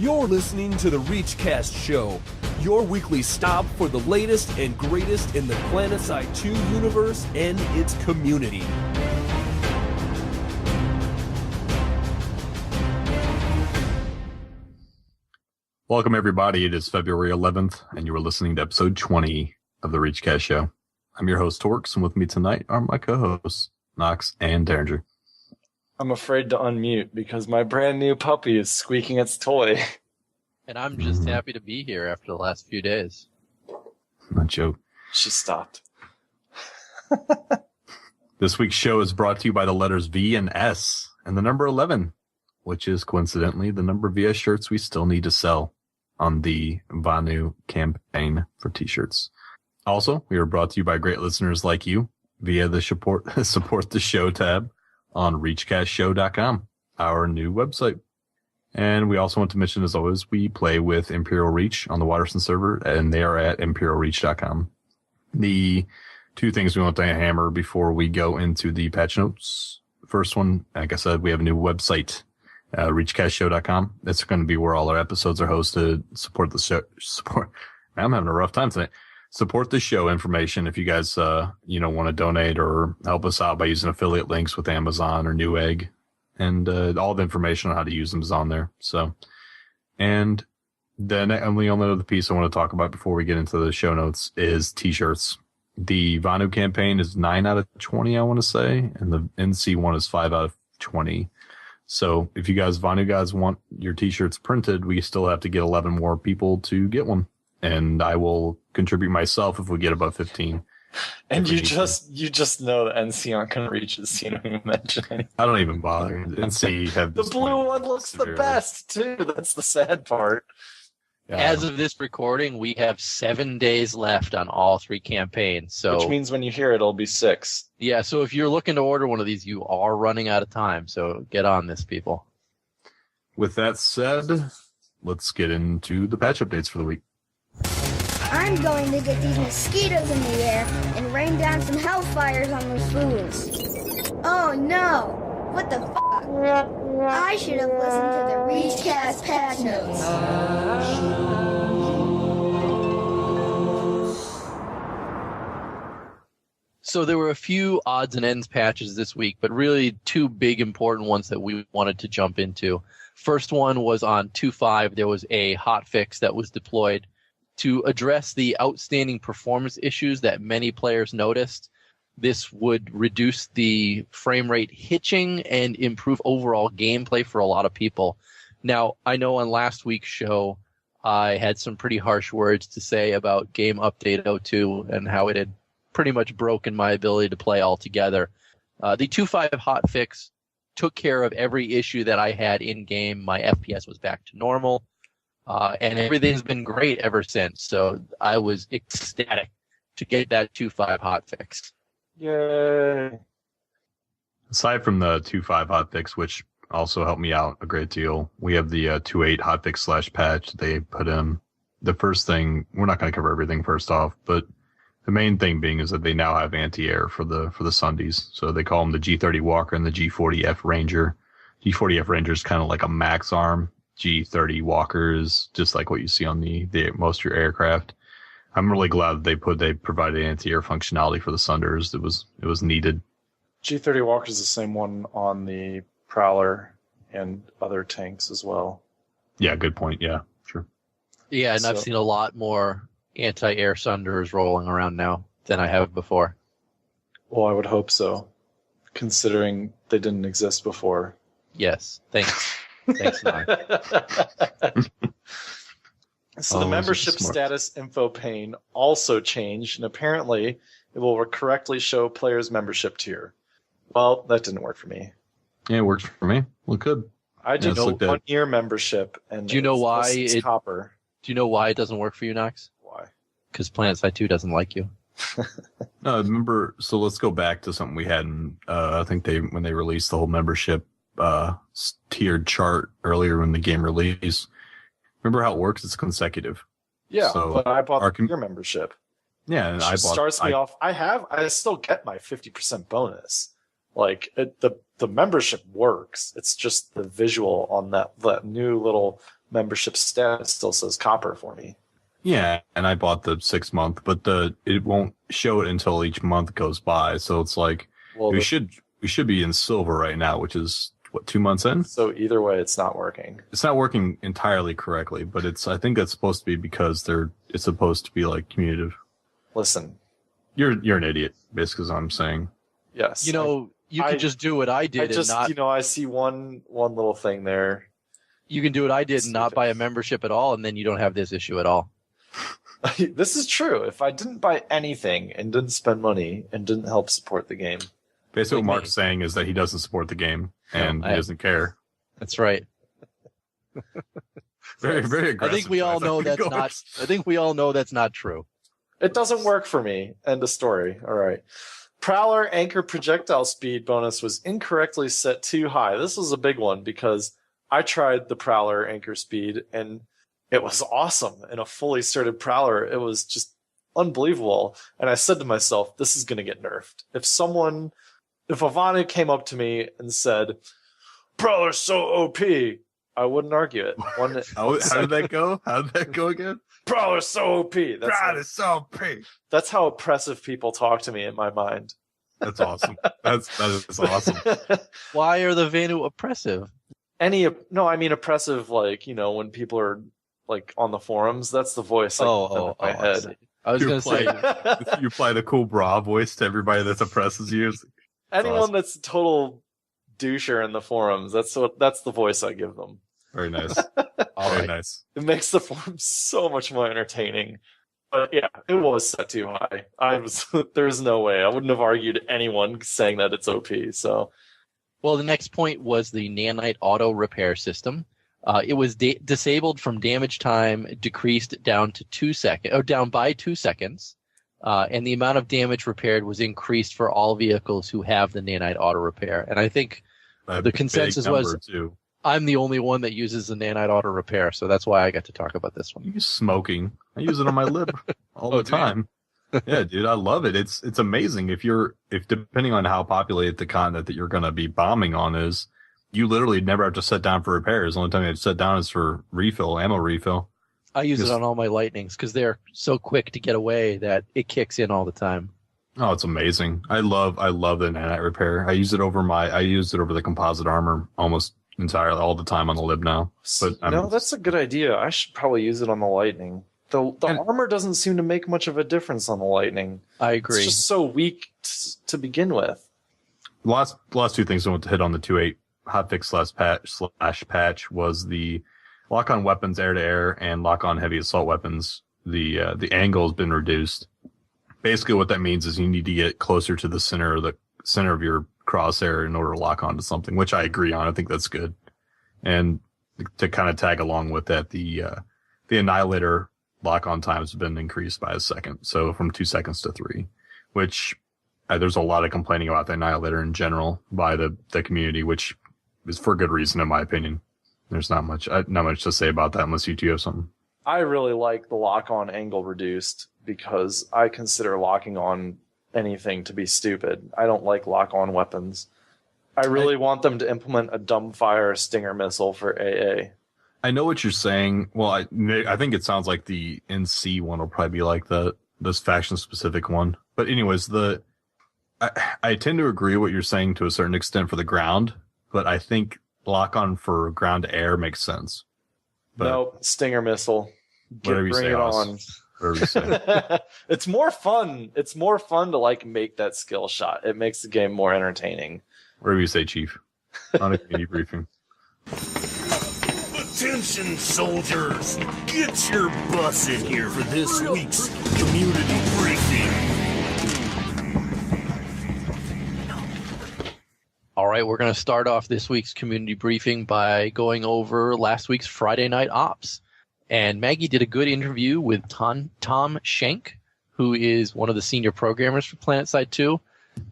You're listening to the ReachCast Show, your weekly stop for the latest and greatest in the PlanetSide 2 universe and its community. Welcome, everybody. It is February 11th, and you are listening to episode 20 of the ReachCast Show. I'm your host, Torx, and with me tonight are my co-hosts, Knox and Derringer. I'm afraid to unmute because my brand new puppy is squeaking its toy. And I'm just happy to be here after the last few days. No joke. She stopped. This week's show is brought to you by the letters V and S and the number 11, which is coincidentally the number of VS shirts we still need to sell on the Vanu campaign for t-shirts. Also, we are brought to you by great listeners like you via the support the show tab on ReachCastShow.com, our new website. And we also want to mention, as always, we play with Imperial Reach on the Waterson server, and they are at ImperialReach.com. The two things we want to hammer before we go into the patch notes. First one, like I said, we have a new website, ReachCastShow.com. That's going to be where all our episodes are hosted. Support the show. I'm having a rough time tonight. Support the show information if you guys, want to donate or help us out by using affiliate links with Amazon or Newegg. And all the information on how to use them is on there. So, and then the only other piece I want to talk about before we get into the show notes is t-shirts. The Vanu campaign is 9 out of 20, I want to say, and the NC one is 5 out of 20. So if you guys, Vanu guys, want your t-shirts printed, we still have to get 11 more people to get one. And I will contribute myself if we get above 15. And you just know that NC aren't going to reach this. You don't even mention anything. I don't even bother. NC have the blue one looks the best too. That's the sad part. Yeah. As of this recording, we have 7 days left on all three campaigns. So, which means when you hear it, it'll be 6. Yeah, so if you're looking to order one of these, you are running out of time. So get on this, people. With that said, let's get into the patch updates for the week. I'm going to get these mosquitoes in the air and rain down some hellfires on those fools. Oh no! What the f***? I should have listened to the ReachCast patch notes. So there were a few odds and ends patches this week, but really two big important ones that we wanted to jump into. First one was on 2.5. There was a hotfix that was deployed to address the outstanding performance issues that many players noticed. This would reduce the frame rate hitching and improve overall gameplay for a lot of people. Now, I know on last week's show, I had some pretty harsh words to say about Game Update 02 and how it had pretty much broken my ability to play altogether. The 2.5 hotfix took care of every issue that I had in-game. My FPS was back to normal. And everything's been great ever since. So I was ecstatic to get that 2.5 hotfix. Yay. Aside from the 2.5 hotfix, which also helped me out a great deal, we have the 2.8 hotfix / patch they put in. The first thing, we're not going to cover everything first off, but the main thing being is that they now have anti-air for the Sundays. So they call them the G30 Walker and the G40F Ranger. G40F Ranger is kind of like a max arm. G30 Walker is just like what you see on the most of your aircraft. I'm really glad that they provided anti-air functionality for the Sunders. It was needed. G30 Walker is the same one on the Prowler and other tanks as well. Yeah, good point. Yeah, sure. Yeah, and I've seen a lot more anti-air Sunders rolling around now than I have before. Well, I would hope so, considering they didn't exist before. Yes, thanks. Thanks, Mark. So the membership status info pane also changed, and apparently it will correctly show players' membership tier. Well, that didn't work for me. Yeah, it works for me. Well, good. I did 1 year membership, and do you know why it's copper? Do you know why it doesn't work for you, Knox? Why? Because PlanetSide 2 doesn't like you. No, remember. So let's go back to something we had. I think when they released the whole membership tiered chart earlier when the game released. Remember how it works? It's consecutive. Yeah, so but I bought your membership. Yeah, and I starts me off. I still get my 50% bonus. Like the membership works. It's just the visual on that new little membership status still says copper for me. Yeah, and I bought the 6 month, but it won't show it until each month goes by. So it's like we should be in silver right now, which is what, 2 months in. So either way, it's not working. It's not working entirely correctly, but I think that's supposed to be because it's supposed to be like commutative. Listen, you're an idiot, basically, is what I'm saying. Yes, you could just do what I did and not. I see one little thing there. You can do what I did and not buy a membership at all, and then you don't have this issue at all. This is true. If I didn't buy anything and didn't spend money and didn't help support the game. Basically, what Mark's saying is that he doesn't support the game and he doesn't care. That's right. Very, very aggressive. I think we all know that's not. I think we all know that's not true. It doesn't work for me. End of story. All right. Prowler anchor projectile speed bonus was incorrectly set too high. This was a big one because I tried the Prowler anchor speed and it was awesome. In a fully started Prowler, it was just unbelievable. And I said to myself, this is going to get nerfed. If Ivana came up to me and said, Prowler's so OP, I wouldn't argue it. How did that go? How did that go again? Prowler's so OP. Prowler's so OP. That's how oppressive people talk to me in my mind. That's awesome. That is awesome. Why are the Vanu oppressive? Oppressive, like, when people are like on the forums. That's the voice in my head. I was going to say. You apply the cool bra voice to everybody that oppresses you. Anyone that's a total doucher in the forums, that's the voice I give them. Very nice. Nice. It makes the forums so much more entertaining. But yeah, it was set too high. There's no way. I wouldn't have argued anyone saying that it's OP. So, well, the next point was the nanite auto repair system. It was disabled from damage time decreased down to 2 seconds, or down by 2 seconds. And the amount of damage repaired was increased for all vehicles who have the nanite auto repair. And I think the consensus was too. I'm the only one that uses the nanite auto repair, so that's why I got to talk about this one. You smoking? I use it on my lip all the time. Yeah, dude, I love it. It's amazing. If depending on how populated the continent that you're going to be bombing on is, you literally never have to sit down for repairs. The only time you have to sit down is for ammo refill. I use it on all my lightnings because they're so quick to get away that it kicks in all the time. Oh, it's amazing. I love the nanite repair. I use it over the composite armor almost entirely all the time on the lib now. But that's a good idea. I should probably use it on the lightning. The armor doesn't seem to make much of a difference on the lightning. I agree. It's just so weak to begin with. The last two things I want to hit on the 2.8 hotfix / patch was the lock on weapons air to air and lock on heavy assault weapons. The angle has been reduced. Basically, what that means is you need to get closer to the center of your crosshair in order to lock onto something, which I agree on. I think that's good. And to kind of tag along with that, the Annihilator lock on times have been increased by a second, so from 2 seconds to 3, which there's a lot of complaining about the Annihilator in general by the community, which is for good reason in my opinion. There's not much to say about that unless you two have something. I really like the lock on angle reduced because I consider locking on anything to be stupid. I don't like lock on weapons. I really want them to implement a dumbfire Stinger missile for AA. I know what you're saying. Well, I think it sounds like the NC one will probably be like this faction specific one. But anyways, I tend to agree with what you're saying to a certain extent for the ground, but I think lock on for ground to air makes sense. But no, Stinger missile. Bring it on. It's more fun. It's more fun to like make that skill shot. It makes the game more entertaining. Whatever you say, Chief. On a community briefing. Attention, soldiers! Get your bus in here for this week's community briefing. All right, we're going to start off this week's community briefing by going over last week's Friday Night Ops. And Maggie did a good interview with Tom Schenk, who is one of the senior programmers for PlanetSide 2.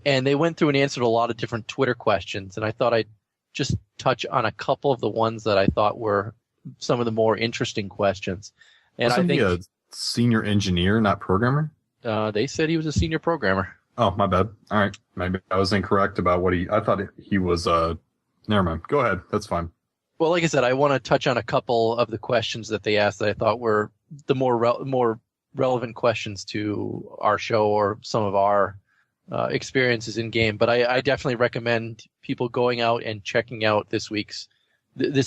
And they went through and answered a lot of different Twitter questions. And I thought I'd just touch on a couple of the ones that I thought were some of the more interesting questions. And Wasn't he a senior engineer, not programmer? They said he was a senior programmer. Oh, my bad. All right. Maybe I was incorrect about what I thought he was, never mind. Go ahead. That's fine. Well, like I said, I want to touch on a couple of the questions that they asked that I thought were the more relevant questions to our show or some of our experiences in game. But I definitely recommend people going out and checking out this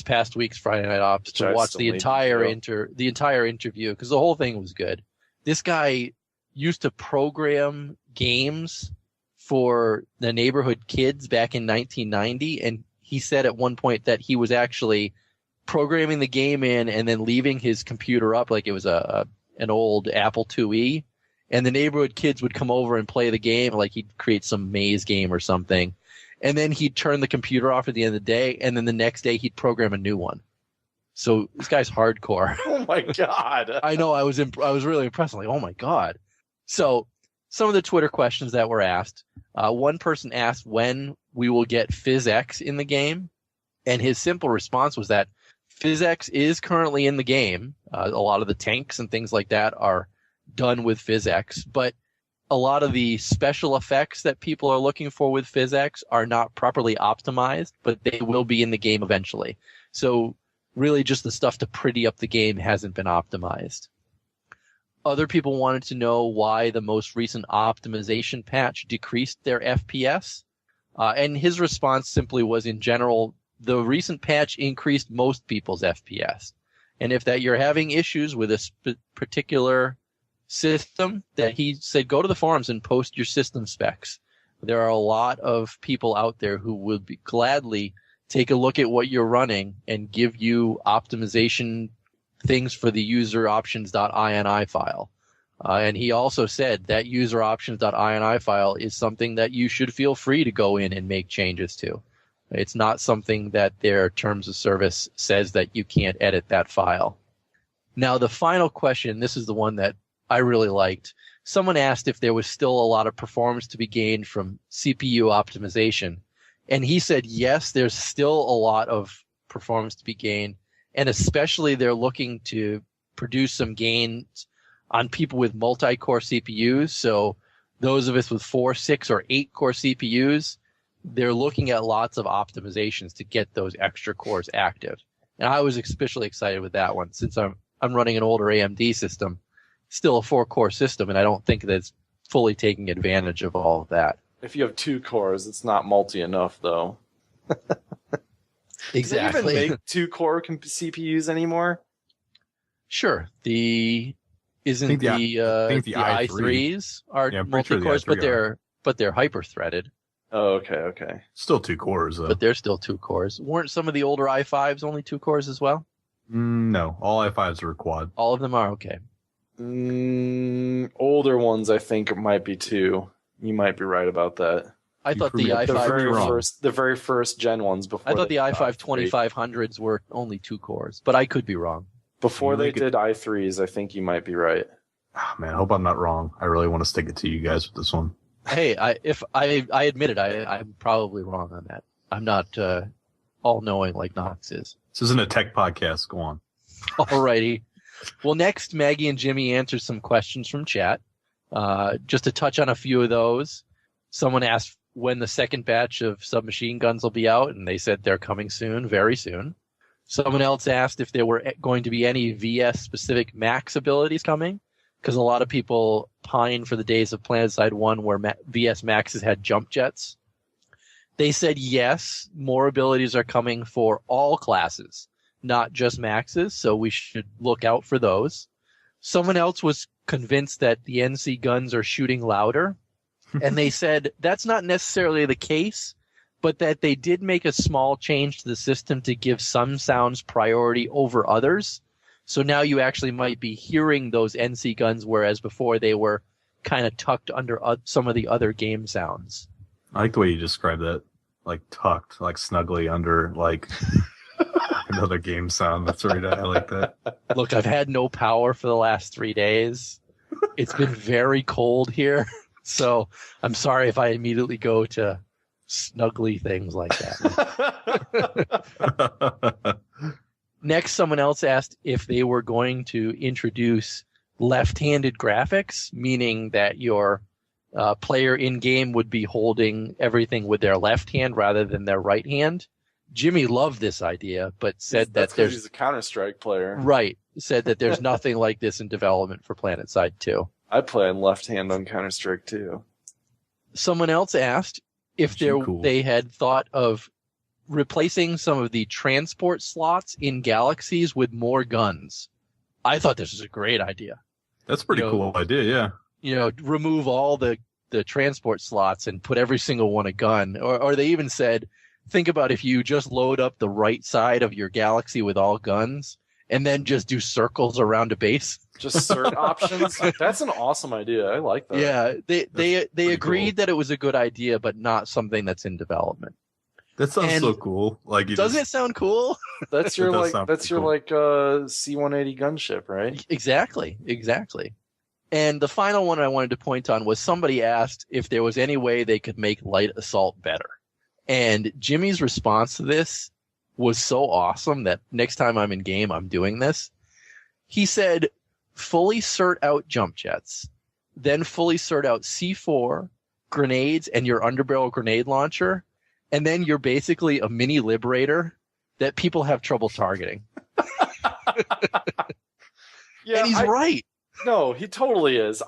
past week's Friday Night Ops to watch the entire interview, because the whole thing was good. This guy used to program games for the neighborhood kids back in 1990, and he said at one point that he was actually programming the game in and then leaving his computer up like it was an old Apple IIe, and the neighborhood kids would come over and play the game, like he'd create some maze game or something, and then he'd turn the computer off at the end of the day, and then the next day he'd program a new one. So this guy's hardcore. Oh my God. I know. I was really impressed. I'm like, oh my God. So some of the Twitter questions that were asked. One person asked when we will get PhysX in the game, and his simple response was that PhysX is currently in the game. A lot of the tanks and things like that are done with PhysX, but a lot of the special effects that people are looking for with PhysX are not properly optimized, but they will be in the game eventually. So really just the stuff to pretty up the game hasn't been optimized. Other people wanted to know why the most recent optimization patch decreased their FPS. And his response simply was, in general, the recent patch increased most people's FPS. And if that you're having issues with a particular system, that he said, go to the forums and post your system specs. There are a lot of people out there who would be gladly take a look at what you're running and give you optimization things for the user options.ini file. And he also said that user options.ini file is something that you should feel free to go in and make changes to. It's not something that their terms of service says that you can't edit that file. Now, the final question, this is the one that I really liked. Someone asked if there was still a lot of performance to be gained from CPU optimization. And he said, yes, there's still a lot of performance to be gained. And especially they're looking to produce some gains on people with multi-core CPUs. So those of us with 4, 6, or 8-core CPUs, they're looking at lots of optimizations to get those extra cores active. And I was especially excited with that one since I'm running an older AMD system, still a 4-core system, and I don't think that it's fully taking advantage of all of that. If you have 2 cores, it's not multi enough, though. Exactly. Do they even make 2-core CPUs anymore? Sure. The i3s are multi-cores, but they're hyper-threaded. Oh, okay. Still 2 cores, though. But they're still 2 cores. Weren't some of the older i5s only 2 cores as well? No, all i5s are quad. All of them are? Okay. Older ones, I think, might be 2. You might be right about that. I thought the i5 the very first gen ones before. I thought the i5 2500s were only 2 cores, but I could be wrong. Before they did i3s, I think you might be right. Oh, man, I hope I'm not wrong. I really want to stick it to you guys with this one. Hey, I admit it, I'm probably wrong on that. I'm not all-knowing like Knox is. This isn't a tech podcast. Go on. Alrighty. Well, next, Maggie and Jimmy answered some questions from chat. Just to touch on a few of those, someone asked when the second batch of submachine guns will be out, and they said they're coming soon, very soon. Someone else asked if there were going to be any VS-specific max abilities coming, because a lot of people pine for the days of PlanetSide 1 where VS Maxes had jump jets. They said yes, more abilities are coming for all classes, not just Maxes, so we should look out for those. Someone else was convinced that the NC guns are shooting louder, and they said that's not necessarily the case, but that they did make a small change to the system to give some sounds priority over others. So now you actually might be hearing those NC guns, whereas before they were kind of tucked under some of the other game sounds. I like the way you describe that, like tucked, like snugly under, like another game sound. That's right. I like that. Look, I've had no power for the last 3 days. It's been very cold here, so I'm sorry if I immediately go to snuggly things like that. Next, someone else asked if they were going to introduce left-handed graphics, meaning that your player in-game would be holding everything with their left hand rather than their right hand. Jimmy loved this idea, but said That's that 'cause he's a Counter-Strike player. right, said that there's nothing like this in development for PlanetSide 2. I play on left hand on Counter-Strike too. Someone else asked if they had thought of replacing some of the transport slots in galaxies with more guns. I thought this was a great idea. That's a pretty cool idea, yeah. Remove all the transport slots and put every single one a gun. Or they even said, think about if you just load up the right side of your galaxy with all guns and then just do circles around a base. Just cert options. That's an awesome idea. I like that. Yeah, they agreed that it was a good idea, but not something that's in development. That sounds so cool. Like, doesn't it sound cool? That's your C-180 gunship, right? Exactly. And the final one I wanted to point on was somebody asked if there was any way they could make light assault better. And Jimmy's response to this was so awesome that next time I'm in game, I'm doing this. He said, fully cert out jump jets, then fully cert out C4, grenades, and your underbarrel grenade launcher, and then you're basically a mini Liberator that people have trouble targeting. Yeah, and he's right. No, he totally is.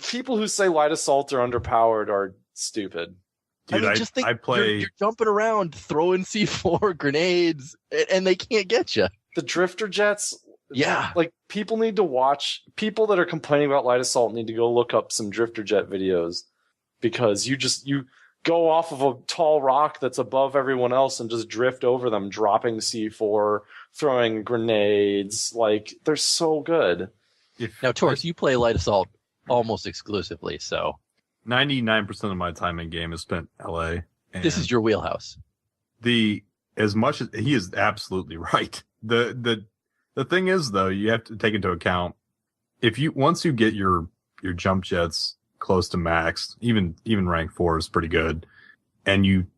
People who say light assault are underpowered are stupid. Dude, just think you're jumping around, throwing C4 grenades, and they can't get you. The drifter jets, yeah. Like, people need to watch. People that are complaining about light assault need to go look up some drifter jet videos, because you go off of a tall rock that's above everyone else and just drift over them, dropping C4, throwing grenades. Like, they're so good. Now, Torx, you play light assault almost exclusively, so 99% of my time in game is spent LA. This is your wheelhouse. As much as he is absolutely right. The thing is, though, you have to take into account once you get your jump jets close to max, even rank 4 is pretty good, and you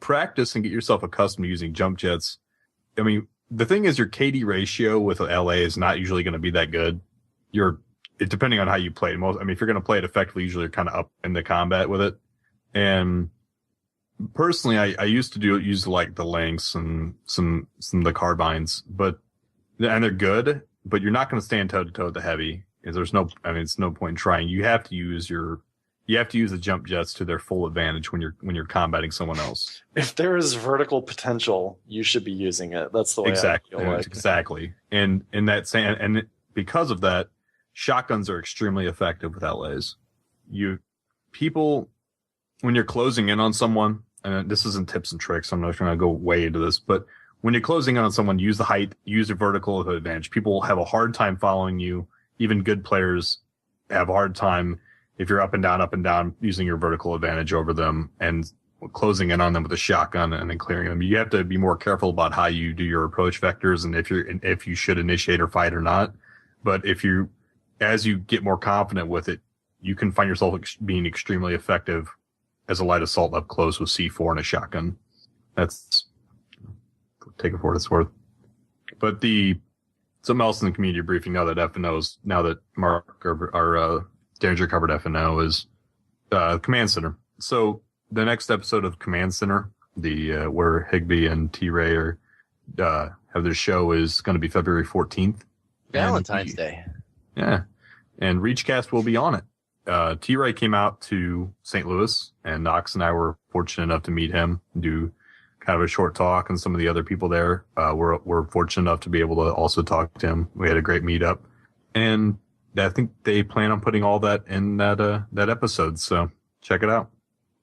practice and get yourself accustomed to using jump jets. I mean, the thing is, your KD ratio with LA is not usually going to be that good. Depending on how you play it. If you're going to play it effectively, usually you're kind of up in the combat with it. And personally, I used to use like the Lynx and some of the carbines, and they're good, but you're not going to stand toe to toe with the heavy. It's no point in trying. You have to use the jump jets to their full advantage when you're combating someone else. If there is vertical potential, you should be using it. That's the way I feel like. Exactly. And because of that, shotguns are extremely effective with LAs. People, when you're closing in on someone, and this isn't tips and tricks, I'm not going to go way into this, but when you're closing in on someone, use the height, use your vertical advantage. People have a hard time following you. Even good players have a hard time if you're up and down, using your vertical advantage over them and closing in on them with a shotgun and then clearing them. You have to be more careful about how you do your approach vectors and if you should initiate or fight or not. But as you get more confident with it, you can find yourself being extremely effective as a light assault up close with C4 and a shotgun. That's, take it for what it's worth. But something else in the community briefing now that Mark, our Derringer covered F&O, is Command Center. So the next episode of Command Center, where Higby and T-Ray have their show, is going to be February 14th. Valentine's Day. Yeah. And ReachCast will be on it. T-Ray came out to St. Louis, and Knox and I were fortunate enough to meet him, do kind of a short talk, and some of the other people there were fortunate enough to be able to also talk to him. We had a great meetup, and I think they plan on putting all that in that episode, so check it out.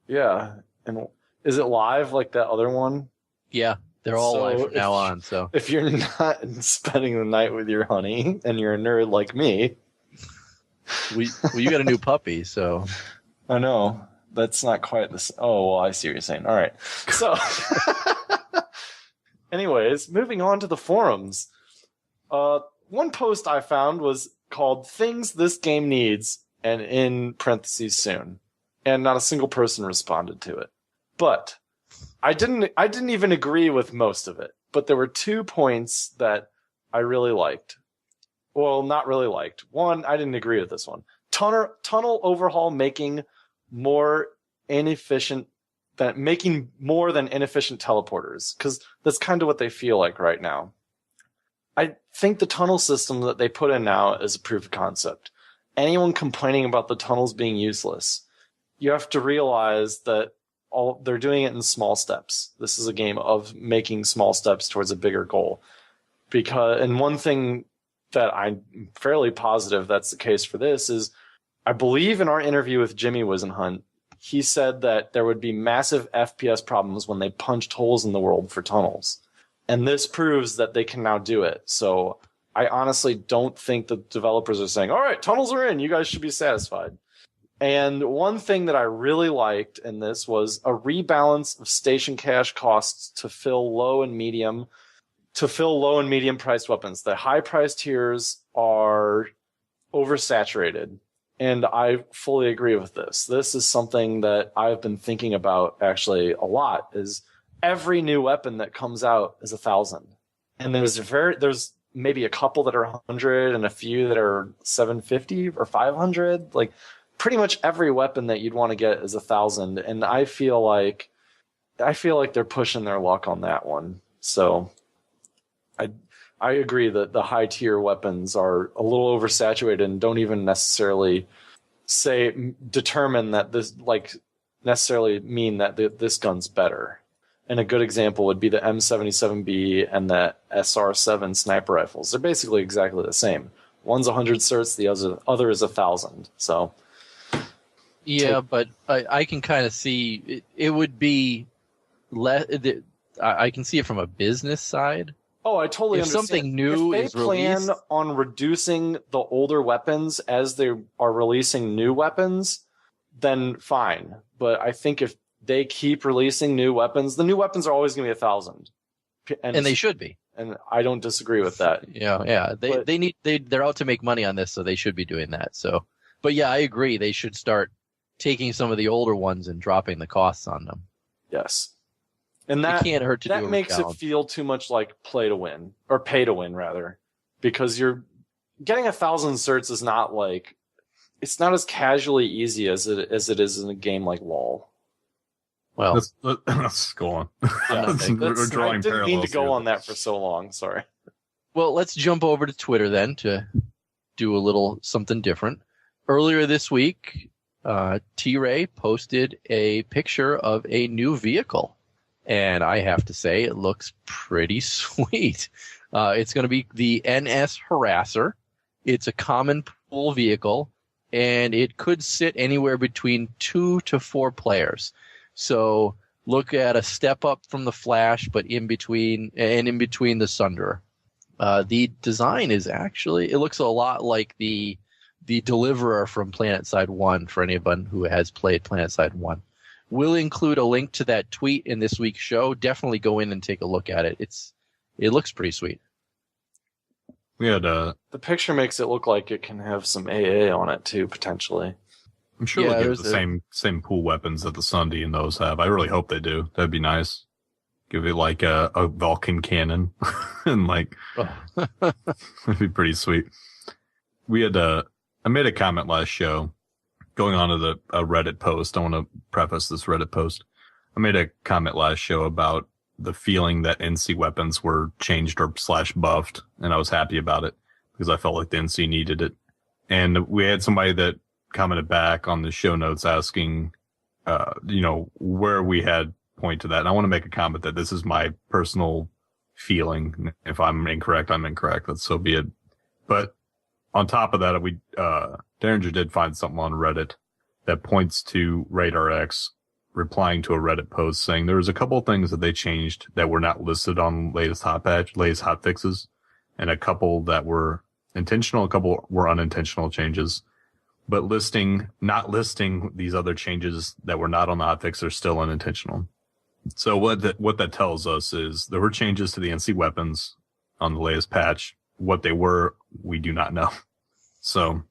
Yeah. And is it live like that other one? Yeah, they're all live from now on. So if you're not spending the night with your honey and you're a nerd like me, you got a new puppy, so I know that's not quite the same. Oh, well, I see what you're saying. All right. So, anyways, moving on to the forums. One post I found was called "Things This Game Needs," and in parentheses soon, and not a single person responded to it. But I didn't even agree with most of it. But there were 2 points that I really liked. Well, not really liked. One, I didn't agree with this one. Tunnel overhaul making more inefficient that making more than inefficient teleporters, because that's kind of what they feel like right now. I think the tunnel system that they put in now is a proof of concept. Anyone complaining about the tunnels being useless, you have to realize that they're doing it in small steps. This is a game of making small steps towards a bigger goal. And one thing that I'm fairly positive that's the case for this is, I believe in our interview with Jimmy Wisenhunt, he said that there would be massive FPS problems when they punched holes in the world for tunnels. And this proves that they can now do it. So I honestly don't think the developers are saying, all right, tunnels are in, you guys should be satisfied. And one thing that I really liked in this was a rebalance of station cash costs to fill low and medium priced weapons. The high priced tiers are oversaturated. And I fully agree with this. This is something that I've been thinking about actually a lot, is every new weapon that comes out is 1,000. And there's maybe a couple that are 100 and a few that are 750 or 500. Like pretty much every weapon that you'd want to get is 1,000. And I feel like they're pushing their luck on that one. So I agree that the high tier weapons are a little oversaturated and don't even necessarily determine that necessarily mean that this gun's better. And a good example would be the M77B and the SR7 sniper rifles. They're basically exactly the same. One's 100 certs, the other is 1,000. So yeah, but I can kind of see it would be less. I can see it from a business side. Oh, I totally if understand. Something new if they plan on reducing the older weapons as they are releasing new weapons, then fine. But I think if they keep releasing new weapons, the new weapons are always going to be 1,000, and they should be. And I don't disagree with that. Yeah. They're out to make money on this, so they should be doing that. So, but yeah, I agree. They should start taking some of the older ones and dropping the costs on them. Yes. And that can't hurt to that do a makes it feel too much like play to win, or pay to win rather, because you're getting 1,000 certs is not like, it's not as casually easy as it is in a game like LoL. Well, let's go on. Yeah, We're drawing I didn't mean to go here. on that for so long. Sorry. Well, let's jump over to Twitter then to do a little something different. Earlier this week, T-Ray posted a picture of a new vehicle. And I have to say, it looks pretty sweet. It's going to be the NS Harasser. It's a common pool vehicle, and it could sit anywhere between 2 to 4 players. So look at a step up from the Flash, but in between the Sunderer. The design is actually, it looks a lot like the Deliverer from PlanetSide 1 for anyone who has played PlanetSide 1. We'll include a link to that tweet in this week's show. Definitely go in and take a look at it. It looks pretty sweet. We had the picture makes it look like it can have some AA on it too, potentially. I'm sure they'll give the same pool weapons that the Sunday and those have. I really hope they do. That'd be nice. Give it like a Vulcan cannon and that'd be pretty sweet. We had I made a comment last show going on to a Reddit post. I want to preface this Reddit post. I made a comment last show about the feeling that NC weapons were changed or /buffed, and I was happy about it because I felt like the NC needed it. And we had somebody that commented back on the show notes asking, where we had point to that. And I want to make a comment that this is my personal feeling. If I'm incorrect, I'm incorrect. That's so be it. But on top of that, Derringer did find something on Reddit that points to RadarX replying to a Reddit post saying there was a couple of things that they changed that were not listed on latest hot fixes, and a couple that were intentional, a couple were unintentional changes. But not listing these other changes that were not on the hotfix are still unintentional. So what that tells us is there were changes to the NC weapons on the latest patch. What they were, we do not know. So,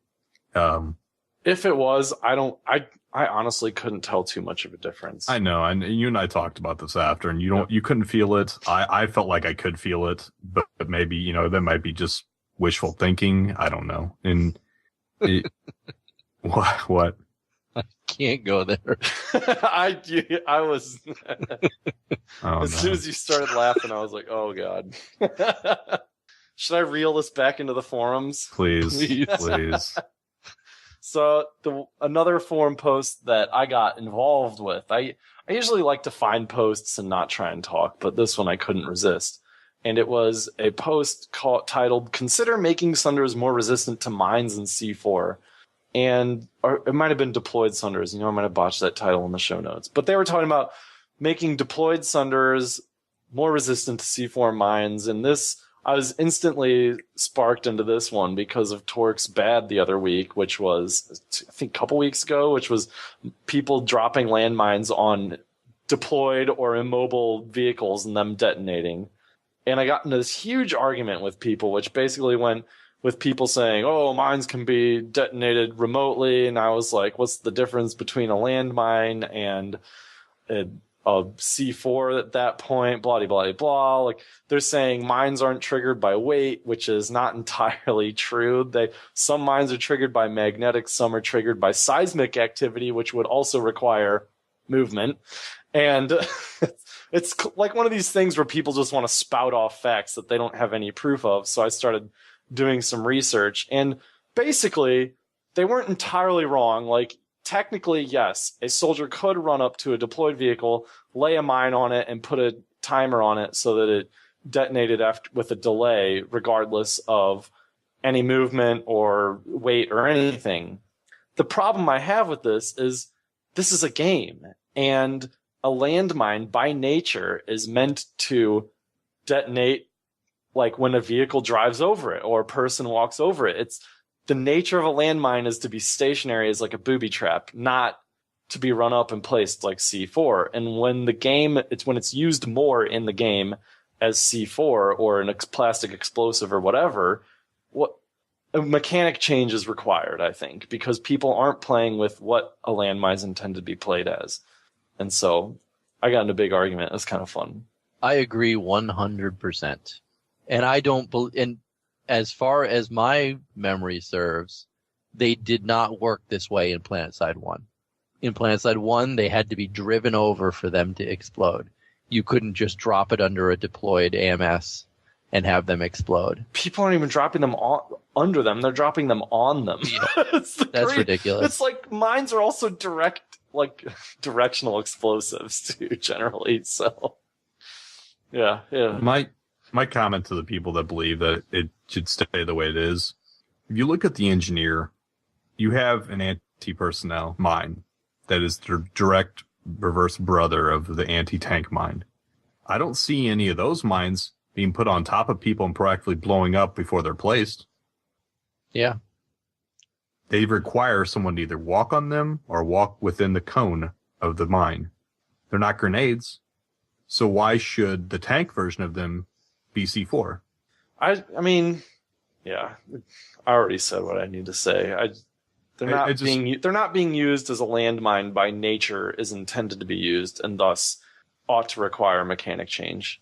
if it was, I honestly couldn't tell too much of a difference. I know, and you and I talked about this after, and you couldn't feel it. I felt like I could feel it, but maybe that might be just wishful thinking. I don't know. And what? Can't go there. I was Oh, as soon as you started laughing, I was like, "Oh God." Should I reel this back into the forums? Please, please. So another forum post that I got involved with, I usually like to find posts and not try and talk, but this one I couldn't resist. And it was a post titled "Consider Making Sunders More Resistant to Mines in C4." Or it might have been deployed Sunders. I might have botched that title in the show notes. But they were talking about making deployed Sunders more resistant to C4 mines. And I was instantly sparked into this one because of Torque's Bad the other week, which was, I think, a couple weeks ago, which was people dropping landmines on deployed or immobile vehicles and them detonating. And I got into this huge argument with people, which basically went with people saying, "Oh, mines can be detonated remotely." And I was like, what's the difference between a landmine and a C4 at that point? Blah, blah, blah. Like, they're saying mines aren't triggered by weight, which is not entirely true. Some mines are triggered by magnetics, some are triggered by seismic activity, which would also require movement. And it's like one of these things where people just want to spout off facts that they don't have any proof of. So I started doing some research, and basically they weren't entirely wrong. Like, technically, yes, a soldier could run up to a deployed vehicle, lay a mine on it, and put a timer on it so that it detonated with a delay, regardless of any movement or weight or anything. The problem I have with this is a game, and a landmine by nature is meant to detonate like when a vehicle drives over it or a person walks over it. It's the nature of a landmine is to be stationary as like a booby trap, not to be run up and placed like C4. And when it's used more in the game as C4 or an plastic explosive or whatever, a mechanic change is required, I think, because people aren't playing with what a landmine is intended to be played as. And so I got in a big argument. It was kind of fun. I agree 100%. And I don't and as far as my memory serves, they did not work this way in PlanetSide 1. In PlanetSide 1, they had to be driven over for them to explode. You couldn't just drop it under a deployed AMS and have them explode. People aren't even dropping them under them. They're dropping them on them. Yeah. That's ridiculous. It's like mines are also directional explosives too, generally. So, yeah. My comment to the people that believe that it should stay the way it is, if you look at the engineer, you have an anti-personnel mine that is the direct reverse brother of the anti-tank mine. I don't see any of those mines being put on top of people and proactively blowing up before they're placed. Yeah. They require someone to either walk on them or walk within the cone of the mine. They're not grenades. So why should the tank version of them be C4? I mean, yeah, I already said what I need to say. They're not being used as a landmine by nature is intended to be used, and thus ought to require mechanic change.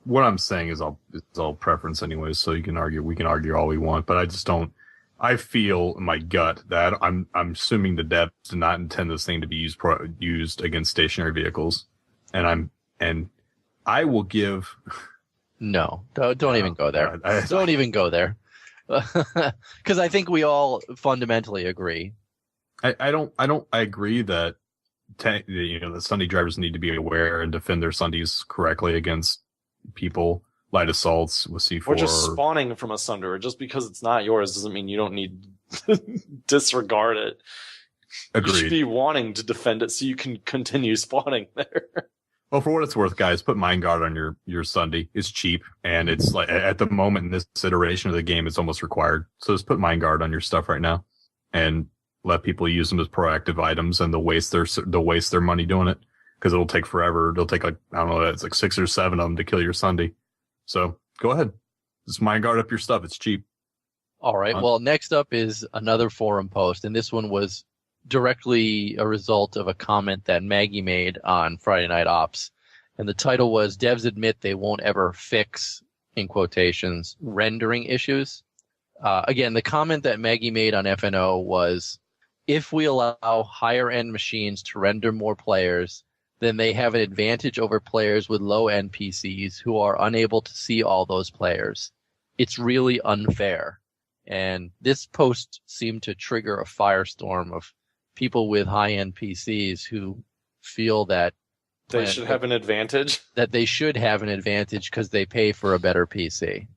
What I'm saying is all preference anyways, so we can argue all we want, but I just don't. I feel in my gut that I'm assuming the devs did not intend this thing to be used against stationary vehicles, and I will give. No, don't even go there. Don't even go there, because I think we all fundamentally agree. I agree that the Sunday drivers need to be aware and defend their Sundays correctly against people, light assaults with C4. Or just spawning from a Sunder. Just because it's not yours doesn't mean you don't need to disregard it. Agreed. You should be wanting to defend it so you can continue spawning there. Well, for what it's worth, guys, put Mine Guard on your Sunday. It's cheap, and it's like at the moment in this iteration of the game, it's almost required. So just put Mine Guard on your stuff right now, and let people use them as proactive items, and they'll waste their money doing it because it'll take forever. It'll take it's like 6 or 7 of them to kill your Sunday. So go ahead, just Mine Guard up your stuff. It's cheap. All right. Well, next up is another forum post, and this one was directly a result of a comment that Maggie made on Friday Night Ops. And the title was, "Devs admit they won't ever fix," in quotations, "rendering issues." Again, the comment that Maggie made on FNO was if we allow higher end machines to render more players, then they have an advantage over players with low end PCs who are unable to see all those players. It's really unfair. And this post seemed to trigger a firestorm of people with high end PCs who feel that They should have an advantage. That they should have an advantage because they pay for a better PC.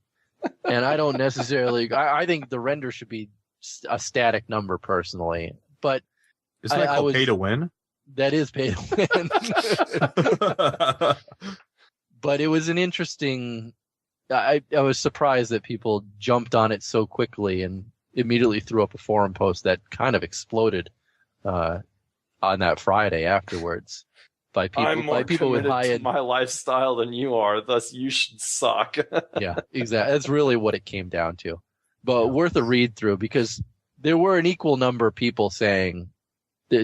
And I don't necessarily, I think the render should be a static number personally, but Isn't that called pay to win? That is pay to win. But it was an interesting, I was surprised that people jumped on it so quickly and immediately threw up a forum post that kind of exploded on that Friday afterwards. I'm more people with high end. My lifestyle than you are, thus you should suck. Yeah, exactly. That's really what it came down to. But worth a read through because there were an equal number of people saying,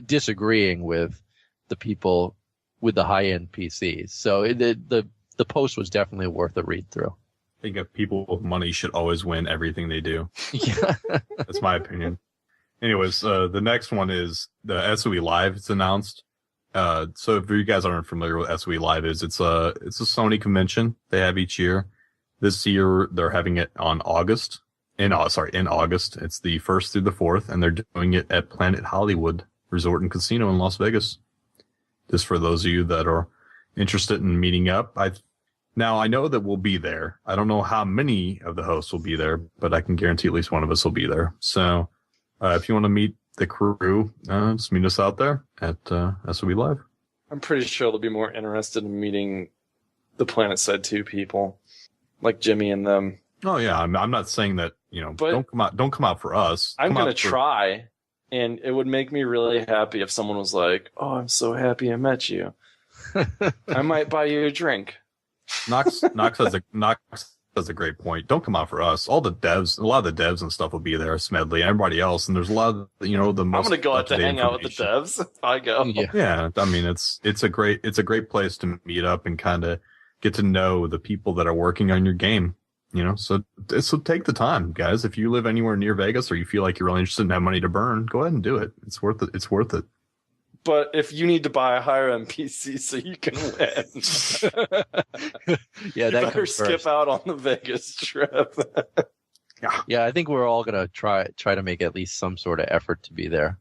disagreeing with the people with the high end PCs. So the post was definitely worth a read through. I think if people with money should always win everything they do. Yeah, that's my opinion. Anyways, the next one is the SOE Live. It's announced. So if you guys aren't familiar with SOE Live it's a Sony convention they have each year. This year they're having it in August. It's the 1st through the 4th, and they're doing it at Planet Hollywood Resort and Casino in Las Vegas. Just for those of you that are interested in meeting up. Now I know that we'll be there. I don't know how many of the hosts will be there, but I can guarantee at least one of us will be there. So, if you want to meet the crew, just meet us out there at SOE Live. I'm pretty sure they'll be more interested in meeting the Planet Side 2 people, like Jimmy and them. Oh yeah, I'm not saying that, but don't come out for us. I'm going to try, and it would make me really happy if someone was like, "Oh, I'm so happy I met you. I might buy you a drink." Knox has a great point. Don't come out for us. A lot of the devs and stuff will be there, Smedley, and everybody else, and there's a lot of the most. I'm gonna go out to hang out with the devs if I go. Yeah, I mean it's a great place to meet up and kind of get to know the people that are working on your game. So take the time, guys. If you live anywhere near Vegas or you feel like you're really interested and have money to burn, go ahead and do it. It's worth it. It's worth it. But if you need to buy a higher end PC so you can win, yeah, you better skip out on the Vegas trip. Yeah, I think we're all gonna try to make at least some sort of effort to be there.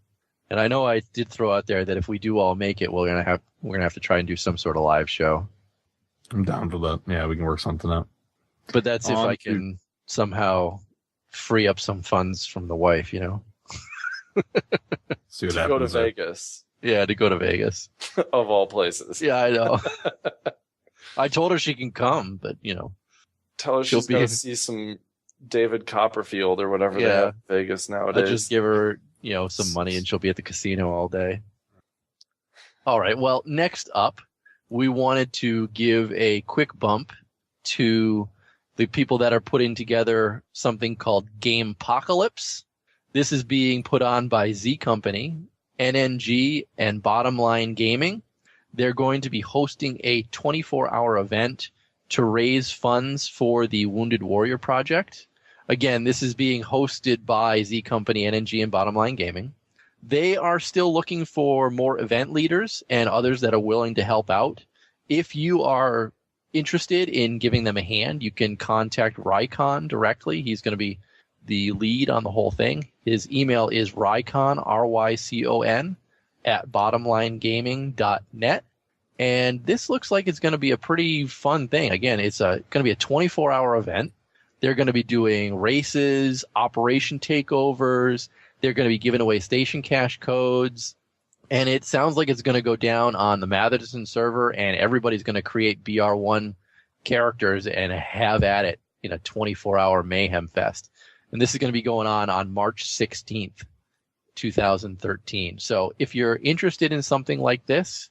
And I know I did throw out there that if we do all make it, we're gonna have to try and do some sort of live show. I'm down for that. Yeah, we can work something out. But that's if I can somehow free up some funds from the wife, See what happens. Go to Vegas. Yeah, to go to Vegas. Of all places. Yeah, I know. I told her she can come, but, Tell her she's going to see some David Copperfield or whatever they have in Vegas nowadays. I'll just give her, some money and she'll be at the casino all day. All right, well, next up, we wanted to give a quick bump to the people that are putting together something called Gamepocalypse. This is being put on by Z Company, NNG, and Bottom Line Gaming. They're going to be hosting a 24-hour event to raise funds for the Wounded Warrior Project. Again, this is being hosted by Z Company, NNG, and Bottom Line Gaming. They are still looking for more event leaders and others that are willing to help out. If you are interested in giving them a hand, you can contact Rycon directly. He's going to be the lead on the whole thing. His email is Rycon, RYCON, @bottomlinegaming.net. And this looks like it's going to be a pretty fun thing. Again, it's going to be a 24-hour event. They're going to be doing races, operation takeovers. They're going to be giving away station cash codes. And it sounds like it's going to go down on the Matherson server, and everybody's going to create BR1 characters and have at it in a 24-hour mayhem fest. And this is going to be going on March 16th, 2013. So if you're interested in something like this,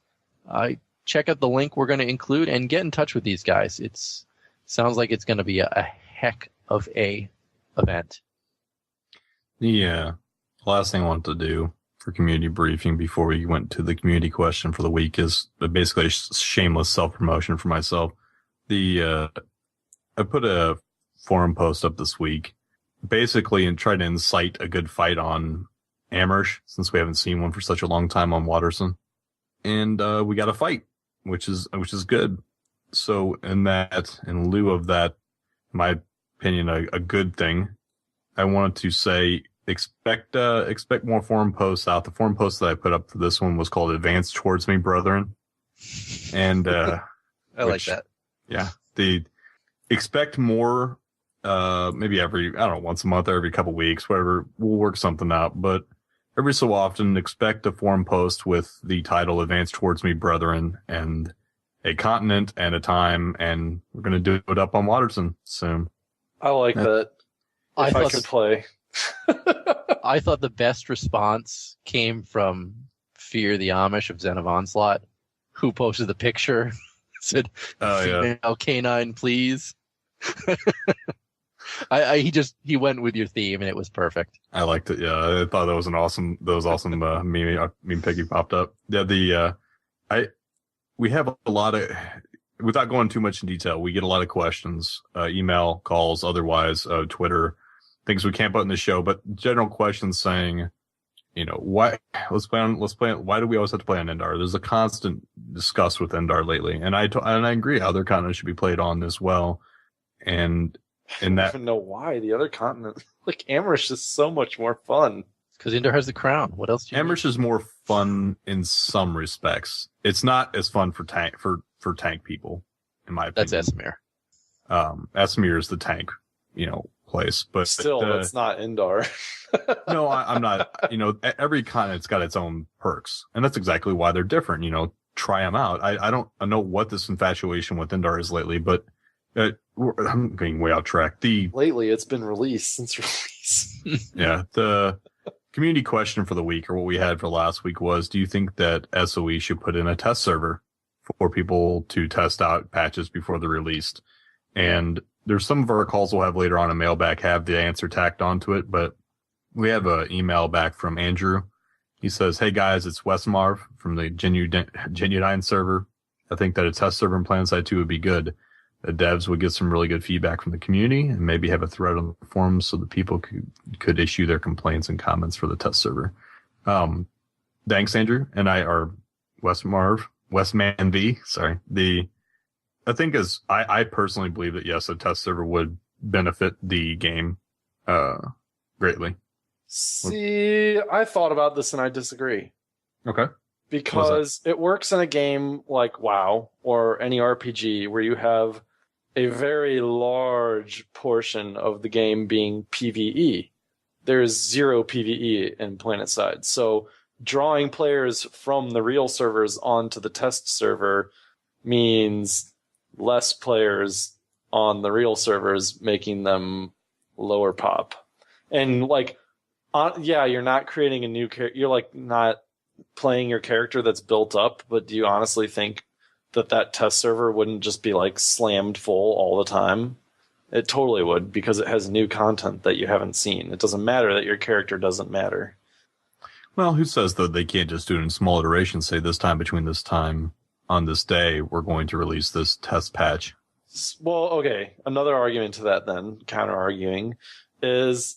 check out the link we're going to include and get in touch with these guys. Sounds like it's going to be a heck of a event. Yeah. Last thing I wanted to do for community briefing before we went to the community question for the week is basically a shameless self-promotion for myself. I put a forum post up this week, basically, and tried to incite a good fight on Amherst, since we haven't seen one for such a long time on Watterson. And we got a fight, which is good. So in lieu of that, in my opinion, a good thing, I wanted to say expect more forum posts out. The forum post that I put up for this one was called "Advance Towards Me, Brethren," and I like that. Yeah, expect more. Maybe once a month or every couple weeks, whatever. We'll work something out, but every so often, expect a forum post with the title "Advance Towards Me, Brethren" and a continent and a time, and we're going to do it up on Watterson soon. I like that. If I could play. I thought the best response came from Fear the Amish of Zen of Onslaught, who posted the picture, said, "Female canine, please." He went with your theme, and it was perfect. I liked it. Yeah, I thought that was awesome meme Piggy popped up. Yeah, we have a lot of, without going too much in detail, we get a lot of questions, email, calls, otherwise, Twitter, things we can't put in the show, but general questions saying, why do we always have to play on Endar? There's a constant discuss with Endar lately, and I agree, other continents should be played on as well. And I don't even know why the other continent, like Amherst, is so much more fun. Because Endar has the crown. What else do you Amherst is more fun in some respects. It's not as fun for tank people, in my opinion. That's Esamir. Esamir is the tank, place. But still, it's not Endar. No, I'm not. Every continent's got its own perks, and that's exactly why they're different. Try them out. I don't know what this infatuation with Endar is lately, but I'm getting way off track. Lately, it's been released since release. Yeah, the community question for the week, or what we had for last week, was: do you think that SOE should put in a test server for people to test out patches before they're released? And there's some of our calls we'll have later on in mailbag have the answer tacked onto it, but we have an email back from Andrew. He says, "Hey guys, it's Wes Marv from the Genuine server. I think that a test server in PlanetSide 2 would be good. The devs would get some really good feedback from the community and maybe have a thread on the forums so that people could issue their complaints and comments for the test server." Thanks, Andrew. And I are Westman V. Sorry. I think I personally believe that yes, a test server would benefit the game, greatly. See, I thought about this and I disagree. Okay. Because it works in a game like WoW or any RPG where you have a very large portion of the game being PvE. There's zero PvE in PlanetSide. So drawing players from the real servers onto the test server means less players on the real servers, making them lower pop. And you're not creating a new character. You're not playing your character that's built up, but do you honestly think that test server wouldn't just be slammed full all the time? It totally would, because it has new content that you haven't seen. It doesn't matter that your character doesn't matter. Well, who says that they can't just do it in small iterations? Say this time between this time on this day, we're going to release this test patch. Well, okay. Another argument to that then, counter-arguing, is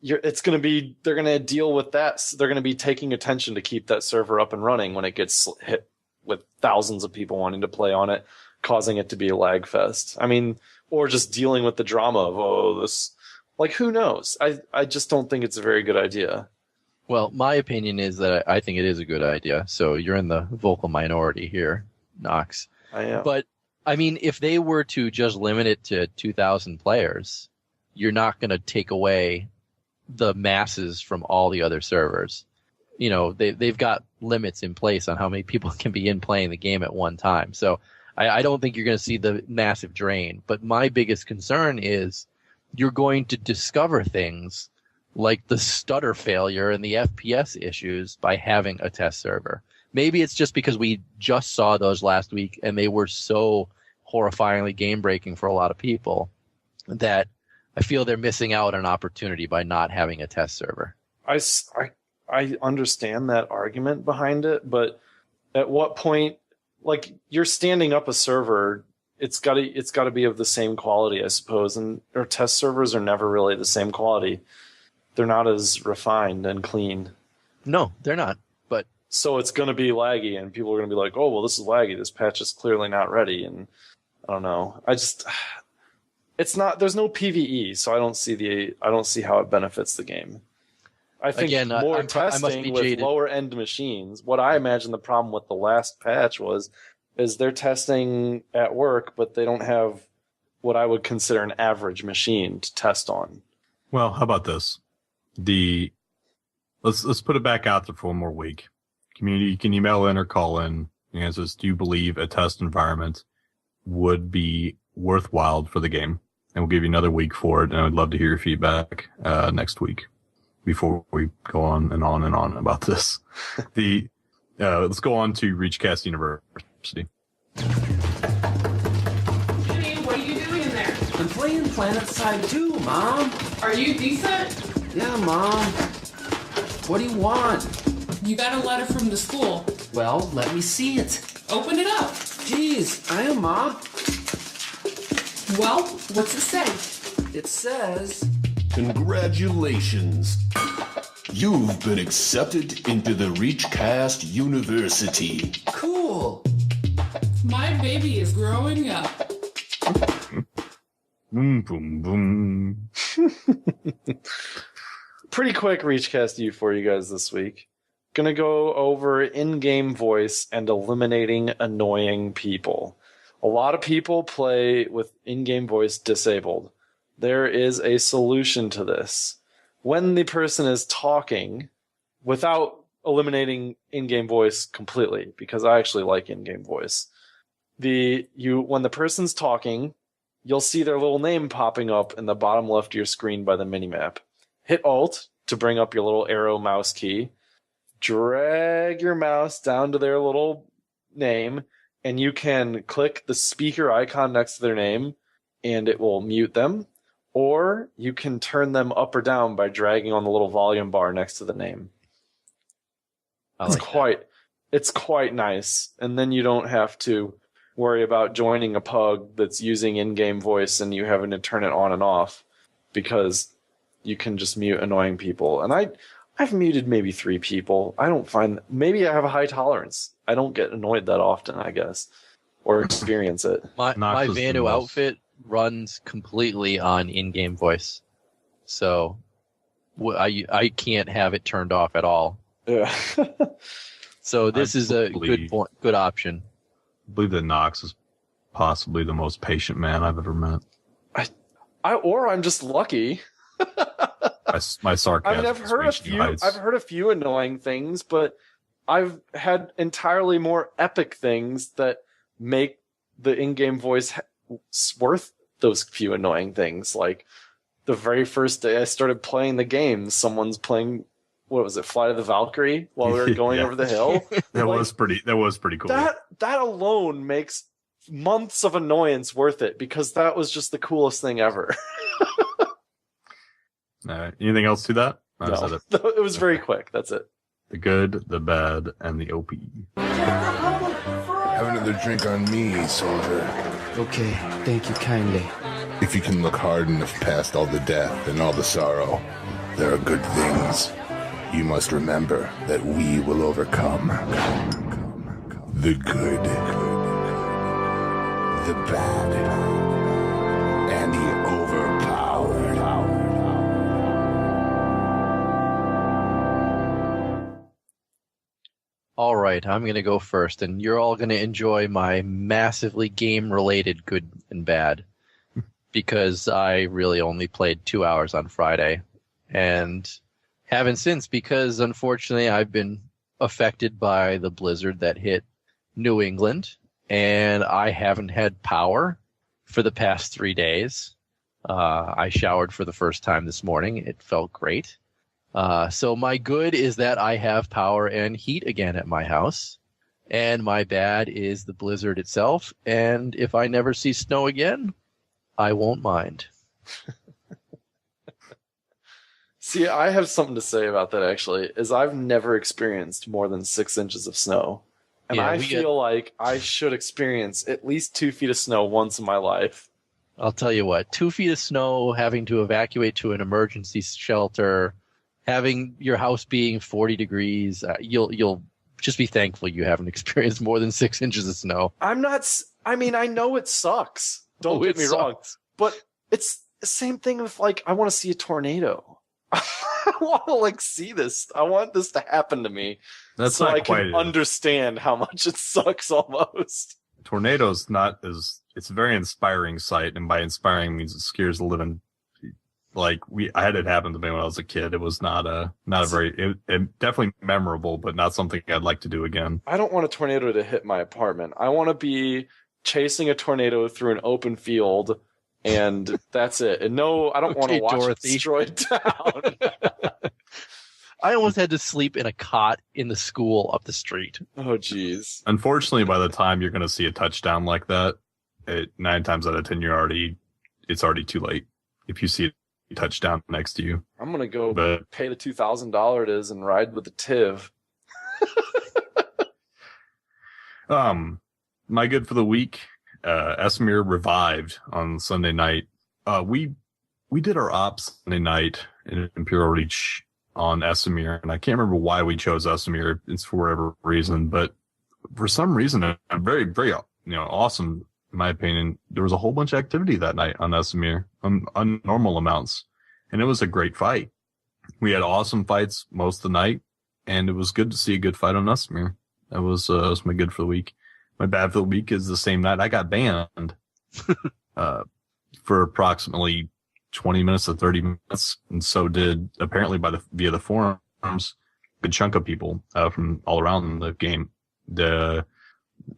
they're going to deal with that. They're going to be taking attention to keep that server up and running when it gets hit with thousands of people wanting to play on it, causing it to be a lag fest. I mean, or just dealing with the drama of, this, who knows? I just don't think it's a very good idea. Well, my opinion is that I think it is a good idea. So you're in the vocal minority here, Knox. I am. But, I mean, if they were to just limit it to 2,000 players, you're not going to take away the masses from all the other servers. They've got limits in place on how many people can be in playing the game at one time. So I don't think you're going to see the massive drain. But my biggest concern is you're going to discover things like the stutter failure and the FPS issues by having a test server. Maybe it's just because we just saw those last week and they were so horrifyingly game breaking for a lot of people that I feel they're missing out on an opportunity by not having a test server. I understand that argument behind it, but at what point, you're standing up a server, it's got to be of the same quality, I suppose, and or test servers are never really the same quality. they're not as refined and clean. No, they're not. But so it's going to be laggy, and people are going to be like, "Oh, well, this is laggy. This patch is clearly not ready." And I don't know. It's not. There's no PVE, so I don't see how it benefits the game. I think more testing with lower end machines. What I imagine the problem with the last patch is they're testing at work, but they don't have what I would consider an average machine to test on. Well, how about this? Let's put it back out there for one more week. Community, you can email in or call in. The answer is, do you believe a test environment would be worthwhile for the game? And we'll give you another week for it. And I'd love to hear your feedback next week before we go on and on and on about this. Let's go on to ReachCast University. Jimmy, what are you doing in there? I'm playing PlanetSide 2, Mom. Are you decent? Yeah, Mom. What do you want? You got a letter from the school. Well, let me see it. Open it up. Jeez, I am, Mom. Well, what's it say? It says... Congratulations. You've been accepted into the ReachCast University. Cool. My baby is growing up. Boom, boom, boom. Pretty quick ReachCast U for you guys this week. Gonna go over in-game voice and eliminating annoying people. A lot of people play with in-game voice disabled. There is a solution to this. When the person is talking, without eliminating in-game voice completely, because I actually like in-game voice, when the person's talking, you'll see their little name popping up in the bottom left of your screen by the minimap. Hit Alt to bring up your little arrow mouse key. Drag your mouse down to their little name, and you can click the speaker icon next to their name, and it will mute them. Or you can turn them up or down by dragging on the little volume bar next to the name. It's quite nice. And then you don't have to worry about joining a pug that's using in-game voice and you having to turn it on and off, because you can just mute annoying people. And I've muted maybe 3 people. Maybe I have a high tolerance. I don't get annoyed that often, I guess, or experience it. My Vanu outfit runs completely on in-game voice, so I can't have it turned off at all. Yeah. So this is a good option. I believe that Nox is possibly the most patient man I've ever met. Or I'm just lucky. My sarcasm. I've heard a few annoying things, but I've had entirely more epic things that make the in-game voice worth those few annoying things. Like the very first day I started playing the game, someone's playing, what was it, Flight of the Valkyrie while we were going over the hill. That was pretty cool. That alone makes months of annoyance worth it, because that was just the coolest thing ever. Anything else to that? No. It was very quick. That's it. The good, the bad, and the OP. Have another drink on me, soldier. Okay, thank you kindly. If you can look hard enough past all the death and all the sorrow, there are good things. You must remember that we will overcome the good, the bad, and the overpowered. All right, I'm going to go first, and you're all going to enjoy my massively game-related good and bad, because I really only played 2 hours on Friday, and haven't since, because unfortunately I've been affected by the blizzard that hit New England, and I haven't had power for the past 3 days. I showered for the first time this morning. It felt great. So my good is that I have power and heat again at my house. And my bad is the blizzard itself. And if I never see snow again, I won't mind. See, I have something to say about that, actually, is I've never experienced more than 6 inches of snow. And I feel like I should experience at least 2 feet of snow once in my life. I'll tell you what, 2 feet of snow, having to evacuate to an emergency shelter, having your house being 40 degrees, you'll just be thankful you haven't experienced more than 6 inches of snow. I know it sucks. Don't get me wrong. But it's the same thing with, like, I want to see a tornado. I want to, like, see this. I want this to happen to me. That's so not I quite can understand how much it sucks almost. Tornadoes not as, it's a very inspiring sight, and by inspiring means it scares the living. Like, I had it happen to me when I was a kid. It was not a very, it definitely memorable, but not something I'd like to do again. I don't want a tornado to hit my apartment. I want to be chasing a tornado through an open field, and that's it. And no, I don't want to watch it destroy town. I almost had to sleep in a cot in the school up the street. Oh, geez. Unfortunately, by the time you're going to see a touchdown like that, 9 times out of 10, it's already too late. If you see a touchdown next to you, I'm going to go pay the $2,000 it is and ride with the TIV. My good for the week, Esmir revived on Sunday night. We did our ops Sunday night in Imperial Reach on Esmir, and I can't remember why we chose Esmir. It's for whatever reason, but for some reason, I'm very, very, awesome. In my opinion, there was a whole bunch of activity that night on Esmir, on normal amounts, and it was a great fight. We had awesome fights most of the night, and it was good to see a good fight on Esmir. That was my good for the week. My bad for the week is the same night I got banned for approximately 20 minutes to 30 minutes, and so did apparently via the forums a good chunk of people from all around the game. The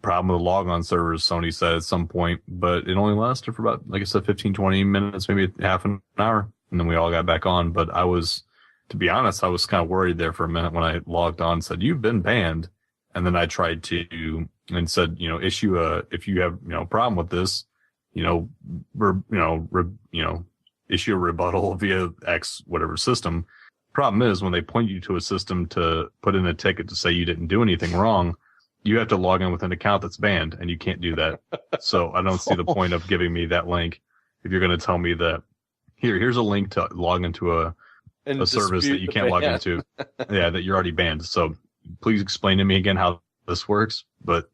problem with log-on servers, Sony said at some point, but it only lasted for about, like I said, 15, 20 minutes, maybe half an hour, and then we all got back on. But to be honest, I was kind of worried there for a minute when I logged on and said, "You've been banned," and then I tried to and said, issue if you have a problem with this, issue a rebuttal via X whatever system. Problem is, when they point you to a system to put in a ticket to say you didn't do anything wrong, you have to log in with an account that's banned, and you can't do that. So I don't see the point of giving me that link if you're going to tell me that here's a link to log into a service that you can't log into. Yeah, that you're already banned. So please explain to me again how this works. But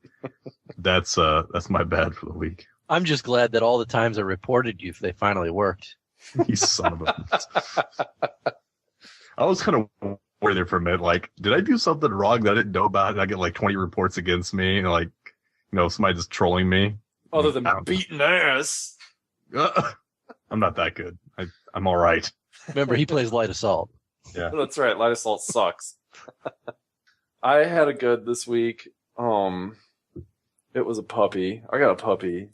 that's my bad for the week. I'm just glad that all the times I reported you, they finally worked. You son of a... I was kind of worried there for a minute. Like, did I do something wrong that I didn't know about? And I get like 20 reports against me, and somebody just trolling me. Other than beating ass. I'm not that good. I'm all right. Remember, he plays Light Assault. Yeah, that's right. Light Assault sucks. I had a good this week. It was a puppy. I got a puppy.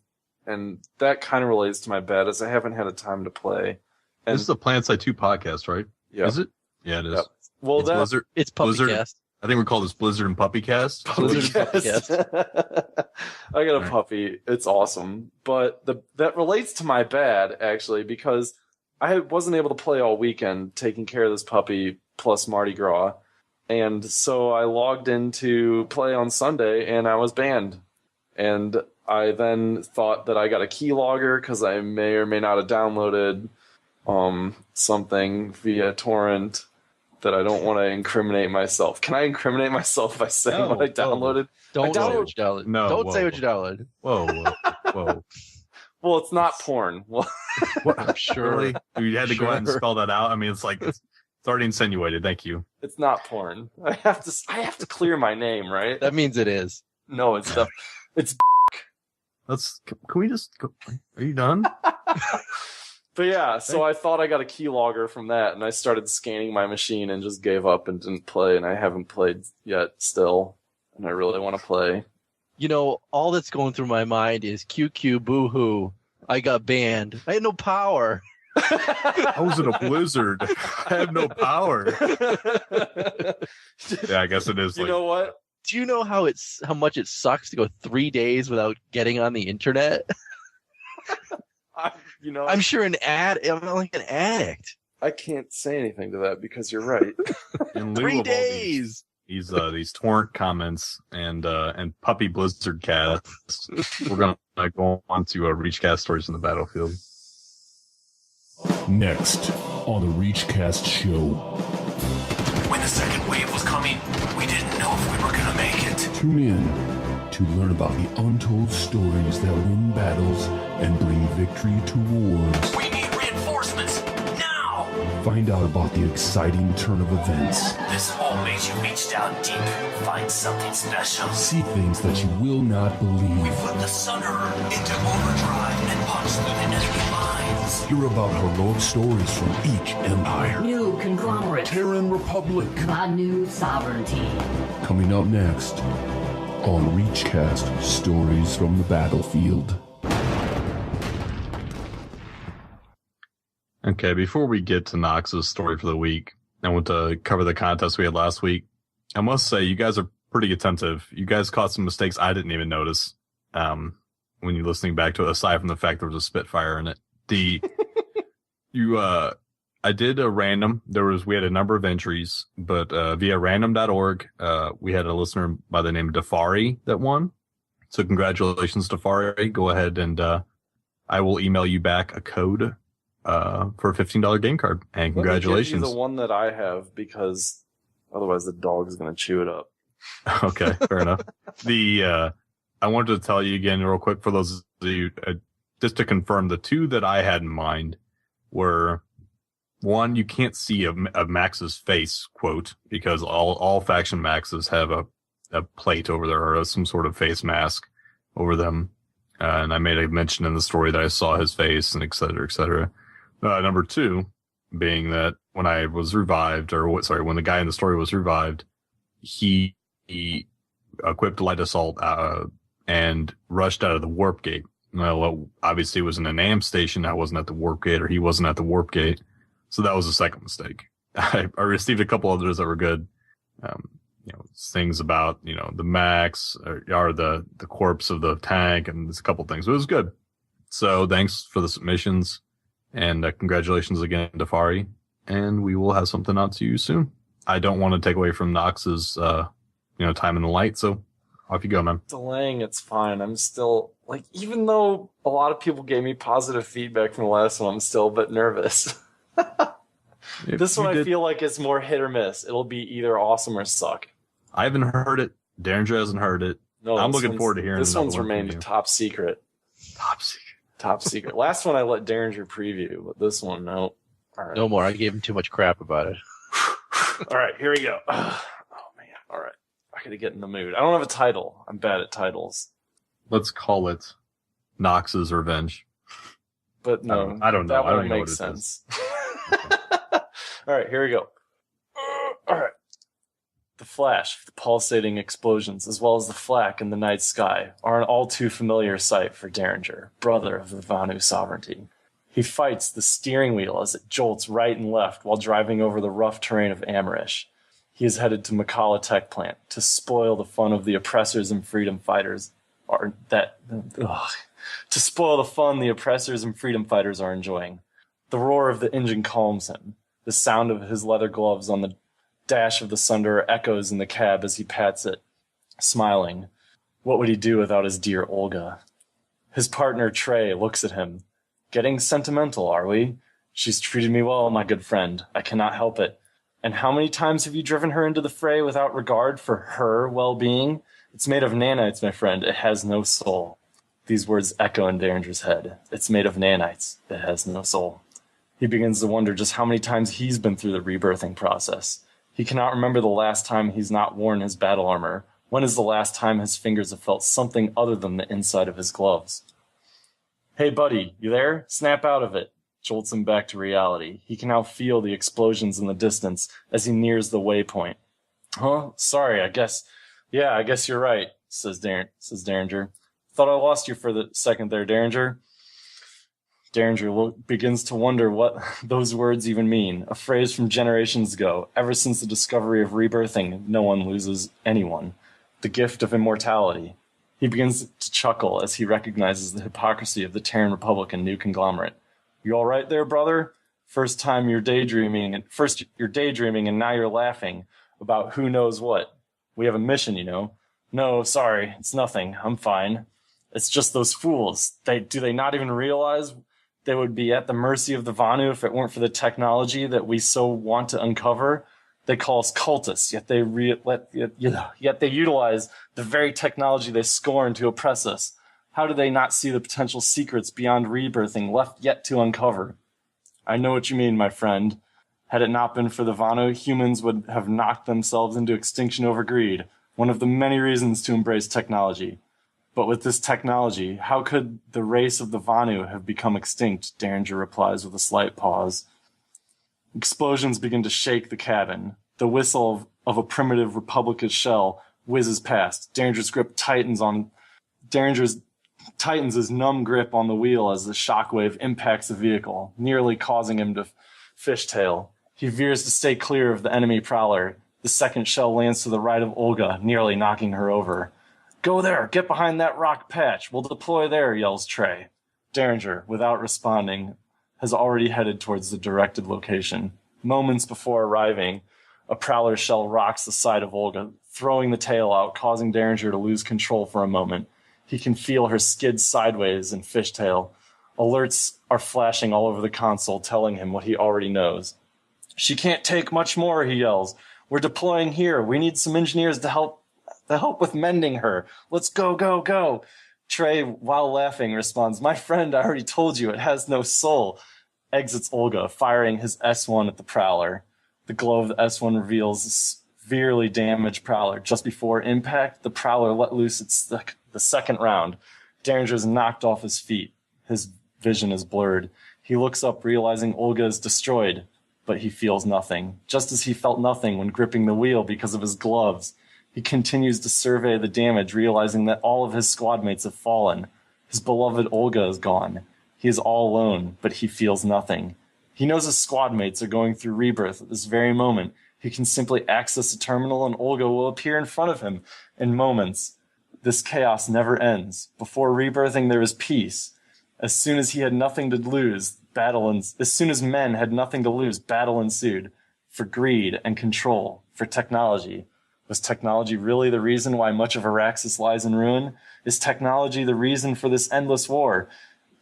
And that kind of relates to my bed, as I haven't had a time to play. And this is a PlanetSide 2 podcast, right? Yeah. Is it? Yeah, it is. Yep. Well, it's Blizzard. It's PuppyCast. I think we call this Blizzard and PuppyCast. I got a puppy. It's awesome. But that relates to my bad, actually, because I wasn't able to play all weekend taking care of this puppy plus Mardi Gras. And so I logged in to play on Sunday, and I was banned. And I then thought that I got a keylogger because I may or may not have downloaded something via torrent that I don't want to incriminate myself. Can I incriminate myself by saying what I downloaded? Don't say what you downloaded. No, don't say what you downloaded. Whoa. Well, it's not porn. Well, I'm sure. Really? You had to go ahead and spell that out. I mean, it's like it's already insinuated. Thank you. It's not porn. I have to clear my name, right? That means it is. No, it's it's. Can we just go? Are you done? But yeah, so I thought I got a keylogger from that, and I started scanning my machine and just gave up and didn't play, and I haven't played yet still, and I really want to play. All that's going through my mind is QQ, boo-hoo, I got banned. I had no power. I was in a blizzard. I have no power. Yeah, I guess it is. You know what? Do you know how much it sucks to go 3 days without getting on the internet? I'm sure I'm like an addict. I can't say anything to that because you're right. In lieu 3 of days. These torrent comments and puppy blizzard casts, we're gonna go on to ReachCast stories in the battlefield. Next on the ReachCast show, When the second wave was coming, we didn't know if we were gonna make it. Tune in to learn about the untold stories that win battles and bring victory to wars. We need reinforcements now! Find out about the exciting turn of events. This hole makes you reach down deep, find something special. See things that you will not believe. We flip the Sunderer into overdrive and punch through the enemy lines. Hear about heroic stories from each empire. New conglomerate. Terran Republic. Vanu sovereignty. Coming up next on ReachCast Stories from the Battlefield. Okay, before we get to Knox's story for the week, I want to cover the contest we had last week. I must say, you guys are pretty attentive. You guys caught some mistakes I didn't even notice when you're listening back to it, aside from the fact there was a Spitfire in it. I did a random. We had a number of entries, but via random.org, we had a listener by the name of Defari that won. So congratulations, Defari. Go ahead and I will email you back a code for a $15 game card. And congratulations. Let me give you the one that I have, because otherwise the dog's going to chew it up. Okay, fair enough. I wanted to tell you again real quick for those of you, just to confirm, the two that I had in mind were, one, you can't see a Max's face, quote, because all faction Maxes have a plate over there or some sort of face mask over them. And I made a mention in the story that I saw his face and et cetera, et cetera. Number two being that when I was revived, when the guy in the story was revived, he equipped light assault, and rushed out of the warp gate. Well, obviously it was in an AM station. I wasn't at the warp gate, or he wasn't at the warp gate. So that was a second mistake. I received a couple others that were good. Things about, the Max or the corpse of the tank, and there's a couple things. It was good. So thanks for the submissions, and congratulations again, Defari. And we will have something out to you soon. I don't want to take away from Knox's, time in the light. So off you go, man. Delaying, it's fine. I'm still, even though a lot of people gave me positive feedback from the last one, I'm still a bit nervous. This one I feel like it's more hit or miss. It'll be either awesome or suck. I haven't heard it. Derringer hasn't heard it. No, I'm looking forward to hearing this one's remained top secret. Top secret. Last one I let Derringer preview, but this one, no. All right. No more. I gave him too much crap about it. All right, here we go. Oh, man. All right. I gotta get in the mood. I don't have a title. I'm bad at titles. Let's call it Knox's Revenge. But no, I don't know. That I don't won't know make what it sense. All right, here we go. All right. The flash, the pulsating explosions, as well as the flak in the night sky, are an all too familiar sight for Derringer, brother of the Vanu sovereignty. He fights the steering wheel as it jolts right and left while driving over the rough terrain of Amerish. He is headed to Makala Tech Plant to spoil the fun of the oppressors and freedom fighters to spoil the fun the oppressors and freedom fighters are enjoying. The roar of the engine calms him. The sound of his leather gloves on the dash of the Sunderer echoes in the cab as he pats it, smiling. What would he do without his dear Olga? His partner, Trey, looks at him. Getting sentimental, are we? She's treated me well, my good friend. I cannot help it. And how many times have you driven her into the fray without regard for her well-being? It's made of nanites, my friend. It has no soul. These words echo in Derringer's head. It's made of nanites. It has no soul. He begins to wonder just how many times he's been through the rebirthing process. He cannot remember the last time he's not worn his battle armor. When is the last time his fingers have felt something other than the inside of his gloves? Hey, buddy, you there? Snap out of it. Jolts him back to reality. He can now feel the explosions in the distance as he nears the waypoint. Huh? Sorry, I guess you're right, says Derringer. Thought I lost you for the second there, Derringer. Derringer begins to wonder what those words even mean. A phrase from generations ago. Ever since the discovery of rebirthing, no one loses anyone. The gift of immortality. He begins to chuckle as he recognizes the hypocrisy of the Terran Republic and new conglomerate. You all right there, brother? First you're daydreaming, and now you're laughing about who knows what. We have a mission, you know. No, sorry, it's nothing. I'm fine. It's just those fools. Do they not even realize they would be at the mercy of the Vanu if it weren't for the technology that we so want to uncover? They call us cultists, yet they utilize the very technology they scorn to oppress us. How do they not see the potential secrets beyond rebirthing left yet to uncover? I know what you mean, my friend. Had it not been for the Vanu, humans would have knocked themselves into extinction over greed, one of the many reasons to embrace technology. But with this technology, how could the race of the Vanu have become extinct? Derringer replies with a slight pause. Explosions begin to shake the cabin. The whistle of a primitive Republican shell whizzes past. Derringer's tightens his numb grip on the wheel as the shockwave impacts the vehicle, nearly causing him to fishtail. He veers to stay clear of the enemy prowler. The second shell lands to the right of Olga, nearly knocking her over. Go there! Get behind that rock patch! We'll deploy there, yells Trey. Derringer, without responding, has already headed towards the directed location. Moments before arriving, a prowler shell rocks the side of Olga, throwing the tail out, causing Derringer to lose control for a moment. He can feel her skid sideways and fishtail. Alerts are flashing all over the console, telling him what he already knows. She can't take much more, he yells. We're deploying here. We need some engineers to help with mending her. Let's go, go, go. Trey, while laughing, responds, my friend, I already told you, it has no soul. Exits Olga, firing his S1 at the prowler. The glow of the S1 reveals a severely damaged prowler. Just before impact, the prowler let loose the second round. Derringer's knocked off his feet. His vision is blurred. He looks up, realizing Olga is destroyed, but he feels nothing, just as he felt nothing when gripping the wheel because of his gloves. He continues to survey the damage, realizing that all of his squad mates have fallen. His beloved Olga is gone. He is all alone, but he feels nothing. He knows his squad mates are going through rebirth at this very moment. He can simply access a terminal and Olga will appear in front of him in moments. This chaos never ends. Before rebirthing, there is peace. As soon as men had nothing to lose, battle ensued. For greed and control, for technology. Was technology really the reason why much of Araxis lies in ruin? Is technology the reason for this endless war?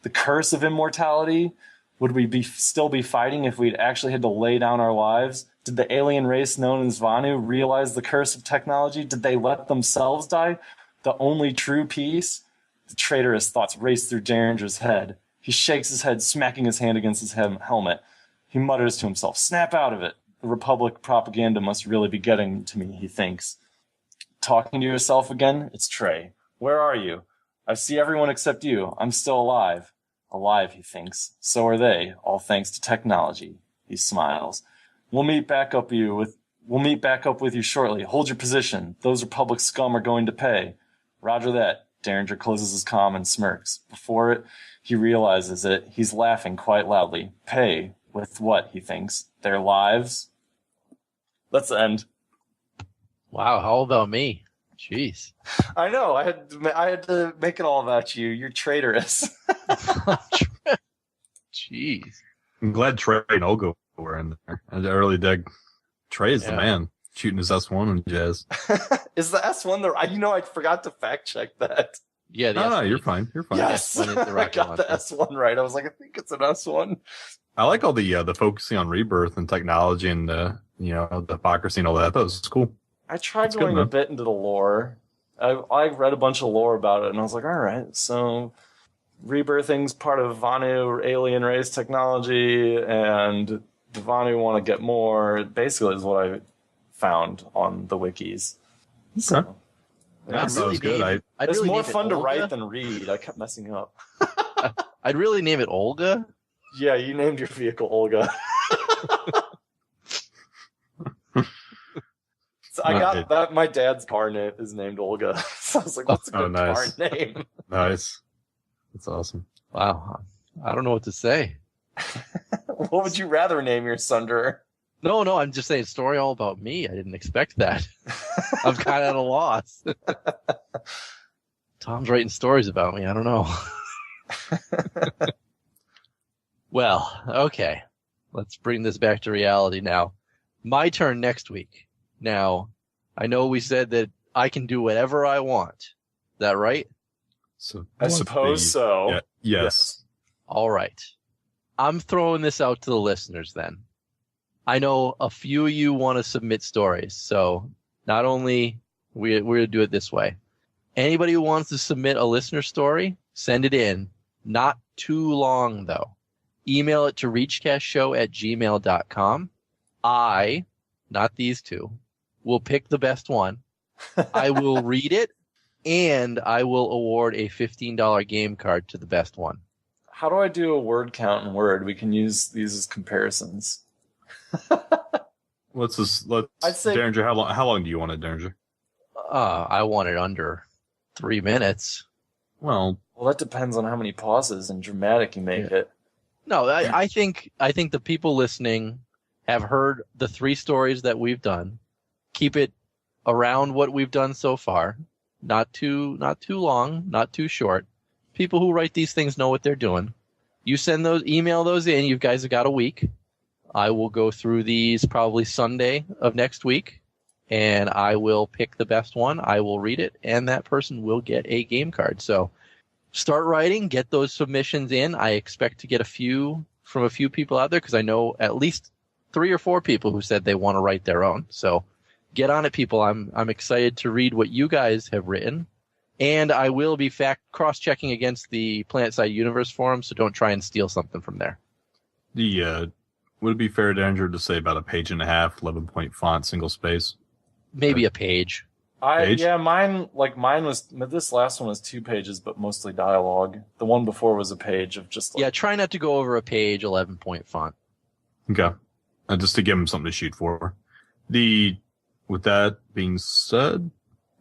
The curse of immortality? Would we still be fighting if we'd actually had to lay down our lives? Did the alien race known as Vanu realize the curse of technology? Did they let themselves die? The only true peace? The traitorous thoughts race through Derringer's head. He shakes his head, smacking his hand against his helmet. He mutters to himself, snap out of it. The Republic propaganda must really be getting to me, he thinks. Talking to yourself again? It's Trey. Where are you? I see everyone except you. I'm still alive. Alive, he thinks. So are they, all thanks to technology. He smiles. We'll meet back up with you shortly. Hold your position. Those Republic scum are going to pay. Roger that. Derringer closes his comm and smirks. Before he realizes it, he's laughing quite loudly. Pay? With what, he thinks? Their lives? That's the end. Wow, how about me? Jeez. I know. I had to make it all about you. You're traitorous. Jeez. I'm glad Trey and Olga were in there. I really dig. Trey is the man, shooting his S1 and jazz. Is the S1 I forgot to fact check that. Yeah, no, you're fine. You're fine. Yes, I got the S1 right. I was like, I think it's an S1. I like all the focusing on rebirth and technology and the hypocrisy and all that. That was cool. I tried going a bit into the lore. I read a bunch of lore about it, and I was like, all right, so rebirthing's part of Vanu alien race technology, and the Vanu want to get more. Basically, is what I found on the wikis. So, that sounds good. It's more fun to write than read. I kept messing up. I'd really name it Olga. Yeah, you named your vehicle Olga. So I got that. My dad's car name is named Olga. So I was like, what's a good car name? Nice. That's awesome. Wow. I don't know what to say. What would you rather name your Sunder? No, I'm just saying story all about me. I didn't expect that. I'm kind of at a loss. Tom's writing stories about me. I don't know. Well, okay. Let's bring this back to reality now. My turn next week. Now, I know we said that I can do whatever I want. Is that right? So I suppose so. Yeah, yes. All right. I'm throwing this out to the listeners then. I know a few of you want to submit stories, so not only we're going to do it this way. Anybody who wants to submit a listener story, send it in. Not too long, though. Email it to reachcastshow@gmail.com. I, not these two, will pick the best one. I will read it, and I will award a $15 game card to the best one. How do I do a word count in Word? We can use these as comparisons. Let's I'd say- Derringer, how long do you want it, Derringer? I want it under 3 minutes. Well, that depends on how many pauses and dramatic you make it. No, I think the people listening have heard the 3 stories that we've done. Keep it around what we've done so far. Not too long, not too short. People who write these things know what they're doing. You email those in. You guys have got a week. I will go through these probably Sunday of next week, and I will pick the best one. I will read it, and that person will get a game card. So start writing, get those submissions in. I expect to get a few from a few people out there because I know at least 3 or 4 people who said they want to write their own. So get on it, people. I'm excited to read what you guys have written. And I will be cross-checking against the PlanetSide Universe forum, so don't try and steal something from there. Would it be fair, Derringer, to say about a page and a half, 11-point font, single space? Maybe a page. Mine was, this last one was 2 pages, but mostly dialogue. The one before was a page of just Yeah, try not to go over a page, 11-point font. Okay. Just to give him something to shoot for. With that being said,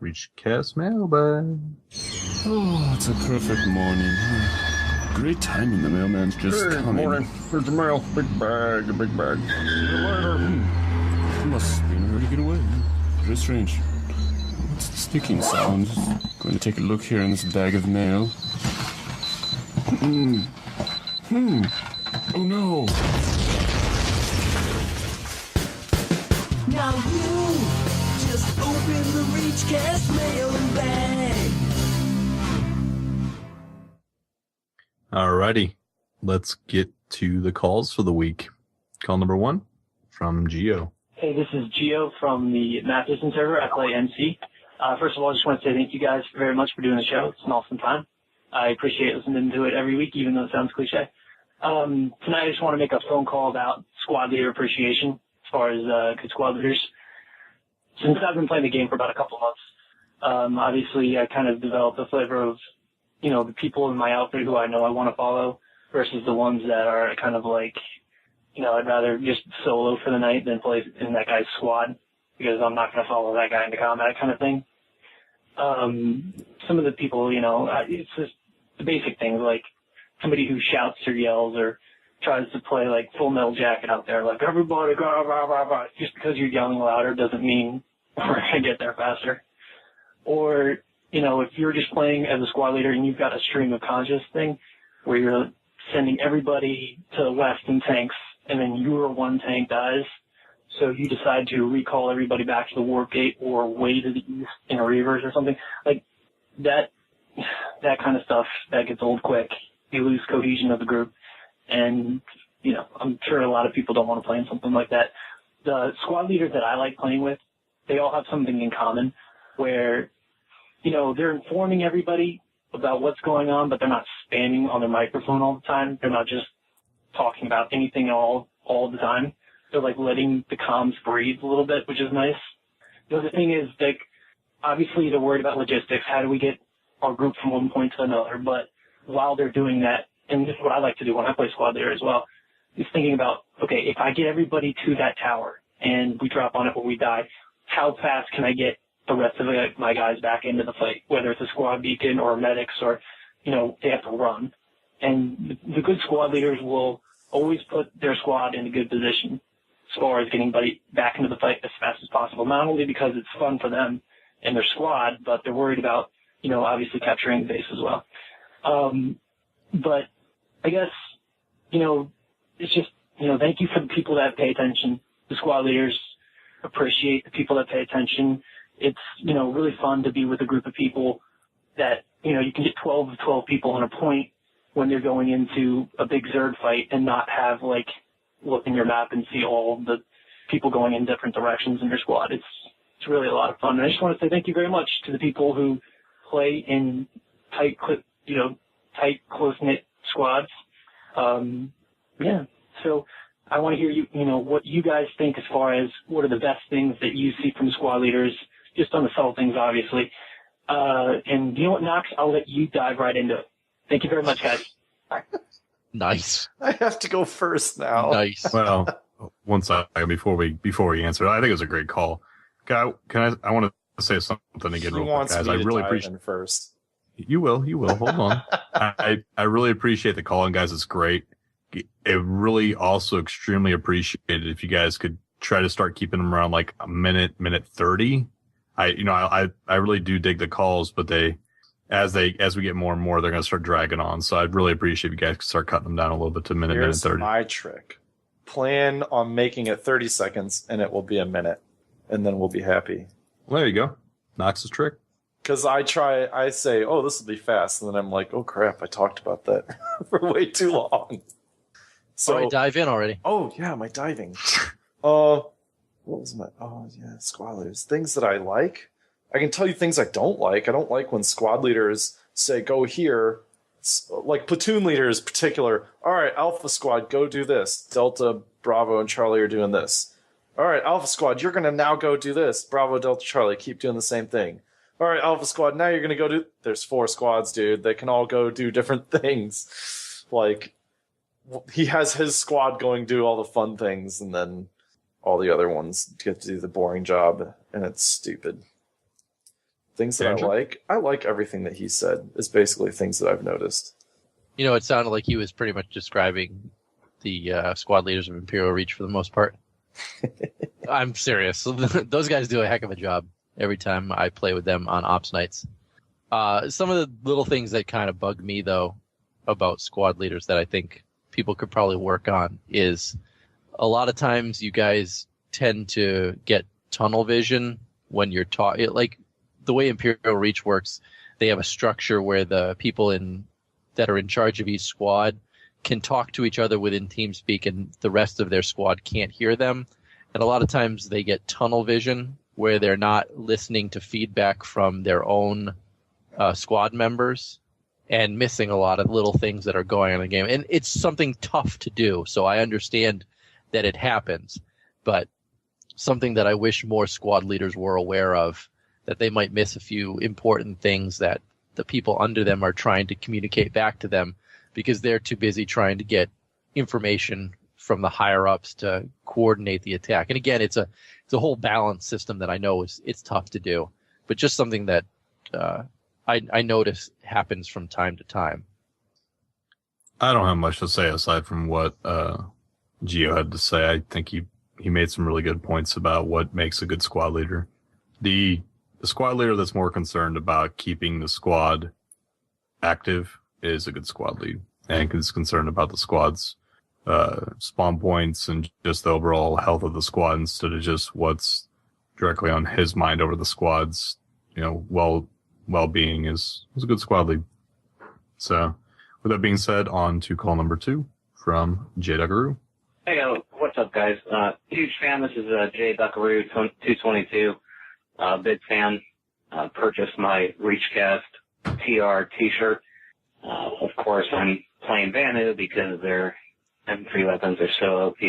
ReachCast mailbag. Oh, it's a perfect morning. Great timing, the mailman's just coming. Morning. Here's the mail. Big bag. See you later. Must be in a hurry to get away. Very strange. What's the sticking sound? Going to take a look here in this bag of mail. Oh no! Now you just open the ReachCast mailbag. Alrighty. Let's get to the calls for the week. Call number 1 from Geo. Hey, this is Geo from the Matheson server. I play MC. First of all, I just want to say thank you guys very much for doing the show. It's an awesome time. I appreciate listening to it every week, even though it sounds cliche. Tonight I just want to make a phone call about squad leader appreciation as far as good squad leaders. Since I've been playing the game for about a couple of months, obviously I kind of developed a flavor of, the people in my outfit who I know I want to follow versus the ones that are kind of like, I'd rather just solo for the night than play in that guy's squad because I'm not going to follow that guy into combat kind of thing. Some of the people, it's just the basic things like somebody who shouts or yells or tries to play like Full Metal Jacket out there, like everybody go, rah, rah, rah. Just because you're yelling louder doesn't mean we're going to get there faster. Or, if you're just playing as a squad leader and you've got a stream of conscious thing where you're sending everybody to the left in tanks and then your one tank dies, so you decide to recall everybody back to the warp gate or way to the east in a reverse or something, like that kind of stuff, that gets old quick. You lose cohesion of the group. And, I'm sure a lot of people don't want to play in something like that. The squad leaders that I like playing with, they all have something in common where, they're informing everybody about what's going on, but they're not spamming on their microphone all the time. They're not just talking about anything all the time. They're like letting the comms breathe a little bit, which is nice. The other thing is, like, obviously they're worried about logistics. How do we get our group from one point to another? But while they're doing that, and this is what I like to do when I play squad leader as well, is thinking about, okay, if I get everybody to that tower and we drop on it or we die, how fast can I get the rest of my guys back into the fight, whether it's a squad beacon or medics or, they have to run. And the good squad leaders will always put their squad in a good position as far as getting back into the fight as fast as possible, not only because it's fun for them and their squad, but they're worried about, obviously capturing the base as well. But I guess, it's just, thank you for the people that pay attention. The squad leaders appreciate the people that pay attention. It's, really fun to be with a group of people that, you can get 12 of 12 people on a point when they're going into a big Zerg fight and not have, look in your map and see all the people going in different directions in your squad. It's really a lot of fun. And I just want to say thank you very much to the people who play in tight, close-knit squads. Yeah. So I want to hear what you guys think as far as what are the best things that you see from squad leaders, just on the subtle things, obviously. And you know what, Knox? I'll let you dive right into it. Thank you very much, guys. Bye. Nice. I have to go first now. Nice. Well, one second before we answer, I think it was a great call. I want to say something again real quick, guys. I really appreciate first. You will. Hold on. I really appreciate the call, and guys, it's great. I really also extremely appreciate it if you guys could try to start keeping them around like a minute 30. I really do dig the calls, but as we get more and more, they're going to start dragging on. So I'd really appreciate if you guys could start cutting them down a little bit to minute 30. Here's my trick. Plan on making it 30 seconds, and it will be a minute, and then we'll be happy. Well, there you go. Knox's trick. Because I say, oh, this will be fast, and then I'm like, oh crap, I talked about that for way too long. So dive in already. Oh yeah, my diving. What was my? Oh yeah, squad leaders. Things that I like. I can tell you things I don't like. I don't like when squad leaders say, go here. Like platoon leaders in particular. All right, Alpha Squad, go do this. Delta, Bravo, and Charlie are doing this. All right, Alpha Squad, you're going to now go do this. Bravo, Delta, Charlie, keep doing the same thing. All right, Alpha Squad, now you're going to go do... There's 4 squads, dude. They can all go do different things. Like, he has his squad going do all the fun things, and then all the other ones get to do the boring job, and it's stupid. Things that I like everything that he said. Is basically things that I've noticed. It sounded like he was pretty much describing the squad leaders of Imperial Reach for the most part. I'm serious. Those guys do a heck of a job every time I play with them on ops nights. Some of the little things that kind of bug me, though, about squad leaders that I think people could probably work on is a lot of times you guys tend to get tunnel vision when you're talking. Like the way Imperial Reach works, they have a structure where the people that are in charge of each squad can talk to each other within TeamSpeak, and the rest of their squad can't hear them. And a lot of times they get tunnel vision where they're not listening to feedback from their own squad members and missing a lot of little things that are going on in the game. And it's something tough to do, so I understand that it happens, but something that I wish more squad leaders were aware of, that they might miss a few important things that the people under them are trying to communicate back to them because they're too busy trying to get information from the higher ups to coordinate the attack. And again, it's a whole balance system that I know it's tough to do, but just something that I notice happens from time to time. I don't have much to say aside from what Gio had to say. I think he made some really good points about what makes a good squad leader. The squad leader that's more concerned about keeping the squad active is a good squad lead, and is concerned about the squad's spawn points and just the overall health of the squad instead of just what's directly on his mind over the squad's, well-being is a good squad lead. So, with that being said, on to call number 2 from J. Duckaroo. Hey, what's up, guys? Huge fan. This is J. Duckaroo 222. Big fan. Purchased my ReachCast TR t-shirt. Of course, I'm playing Vanu because their M3 weapons are so OP.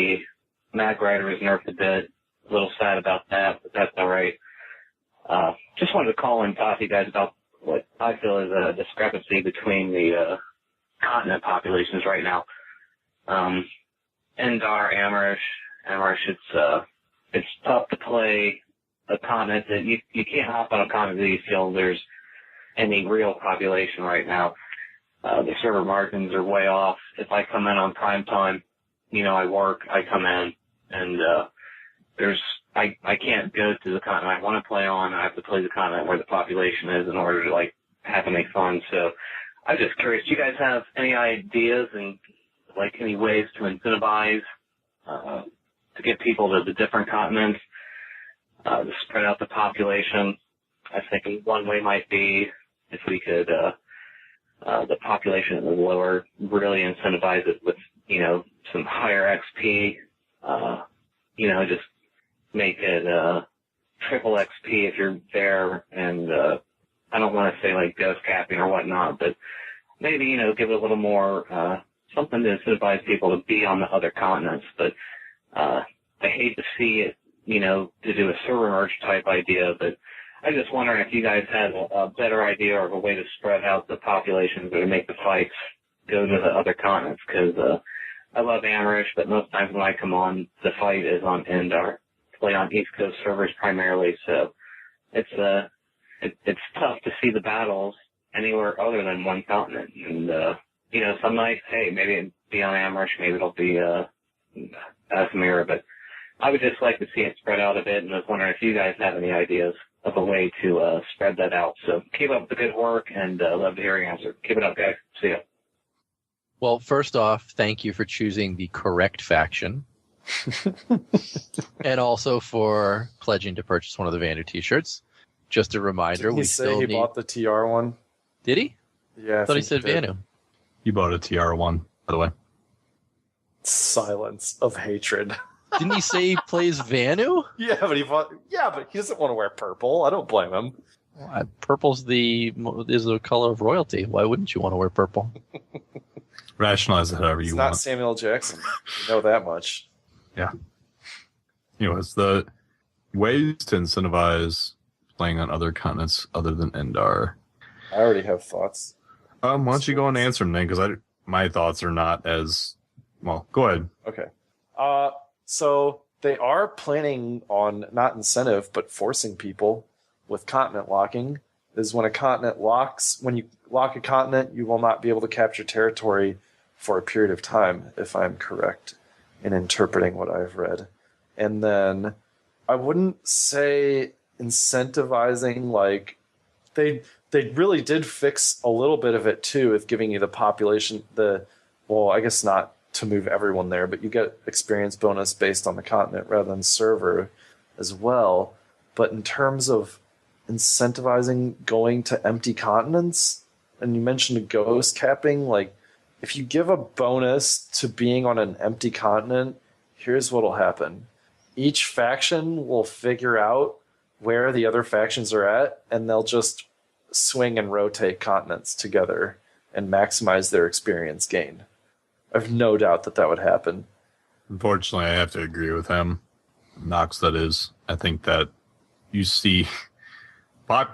Mag Rider is nerfed a bit. A little sad about that, but that's all right. Just wanted to call and talk to you guys about what I feel is a discrepancy between the continent populations right now. Endar, Amarish, it's tough to play a continent that you can't hop on a continent that you feel there's any real population right now. The server margins are way off. If I come in on prime time, I work, I come in, and I can't go to the continent I want to play on. I have to play the continent where the population is in order to have any fun. So I'm just curious, do you guys have any ideas and any ways to incentivize to get people to the different continents, to spread out the population? I think one way might be if we could the population is lower, really incentivize it with some higher XP, just make it triple XP if you're there, and I don't want to say like ghost capping or whatnot, but maybe, you know, give it a little more something to incentivize people to be on the other continents. But I hate to see it, you know, to do a server merge type idea, but I'm just wondering if you guys had a better idea or a way to spread out the populations or to make the fights go to the other continents, because I love Amrish, but most times when I come on, the fight is on Endar. Play on East Coast servers primarily, so it's tough to see the battles anywhere other than one continent. And you know, some nights, hey, maybe it'll be on Amrish, maybe it'll be Asmira, but I would just like to see it spread out a bit, and I was wondering if you guys have any ideas of a way to spread that out. So keep up the good work, and love to hear your answer. Keep it up, guys. See ya. Well, first off, thank you for choosing the correct faction. And also for pledging to purchase one of the Vander t-shirts. Just a reminder, Didn't he say he bought the TR one? Did he? Yeah, I thought he said Vanu. You bought a TR one, by the way. Silence of hatred. Didn't he say he plays Vanu? Yeah, but he doesn't want to wear purple. I don't blame him. Well, purple's the color of royalty. Why wouldn't you want to wear purple? Rationalize it however you want. It's not Samuel Jackson. You know that much. Yeah. Anyways, the ways to incentivize playing on other continents other than Endar. I already have thoughts. Why don't you go and answer them then? Because my thoughts are not as well. Go ahead. Okay. So they are planning on not incentive, but forcing people with continent locking. Is when a continent locks. When you lock a continent, you will not be able to capture territory for a period of time, if I'm correct in interpreting what I've read. And then I wouldn't say incentivizing, like they really did fix a little bit of it too, with giving you the population, I guess not to move everyone there, but you get experience bonus based on the continent rather than server as well. But in terms of incentivizing going to empty continents, and you mentioned ghost capping, like if you give a bonus to being on an empty continent, here's what'll happen. Each faction will figure out where the other factions are at, and they'll just swing and rotate continents together and maximize their experience gain. I have no doubt that would happen. Unfortunately, I have to agree with him. Knox, that is. I think that you see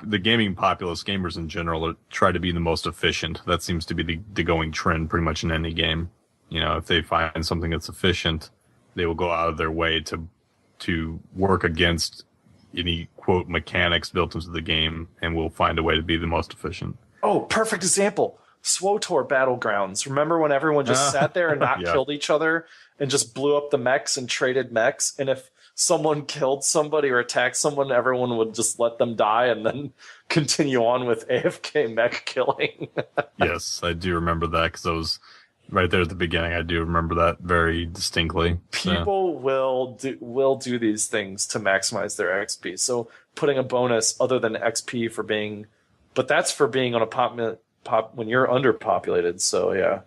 the gaming populace, gamers in general, try to be the most efficient. That seems to be the going trend pretty much in any game. You know, if they find something that's efficient, they will go out of their way to work against any, quote, mechanics built into the game, and will find a way to be the most efficient. Oh, perfect example. SWTOR Battlegrounds. Remember when everyone just sat there and not killed each other and just blew up the mechs and traded mechs? And if someone killed somebody or attacked someone, everyone would just let them die and then continue on with AFK mech killing. Yes, I do remember that, because I was right there at the beginning. I do remember that very distinctly. People will do these things to maximize their XP. So putting a bonus other than XP for being, but that's for being on a when you're underpopulated. So yeah,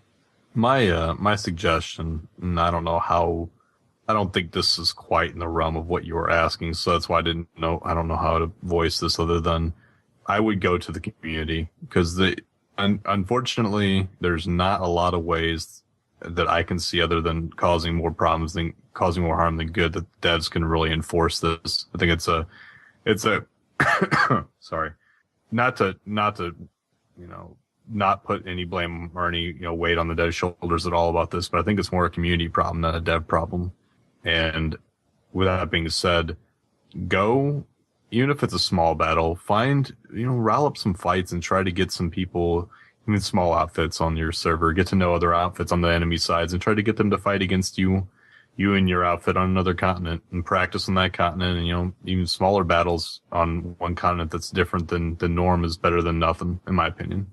my suggestion, and I don't think this is quite in the realm of what you were asking, so that's why I don't know how to voice this other than I would go to the community, because unfortunately there's not a lot of ways that I can see other than causing more harm than good that devs can really enforce this. I think it's a sorry, not to not put any blame or any weight on the dev shoulders at all about this, but I think it's more a community problem than a dev problem. And with that being said, go, even if it's a small battle, rile up some fights and try to get some people, even small outfits on your server, get to know other outfits on the enemy sides and try to get them to fight against you and your outfit on another continent, and practice on that continent. And, even smaller battles on one continent that's different than the norm is better than nothing, in my opinion.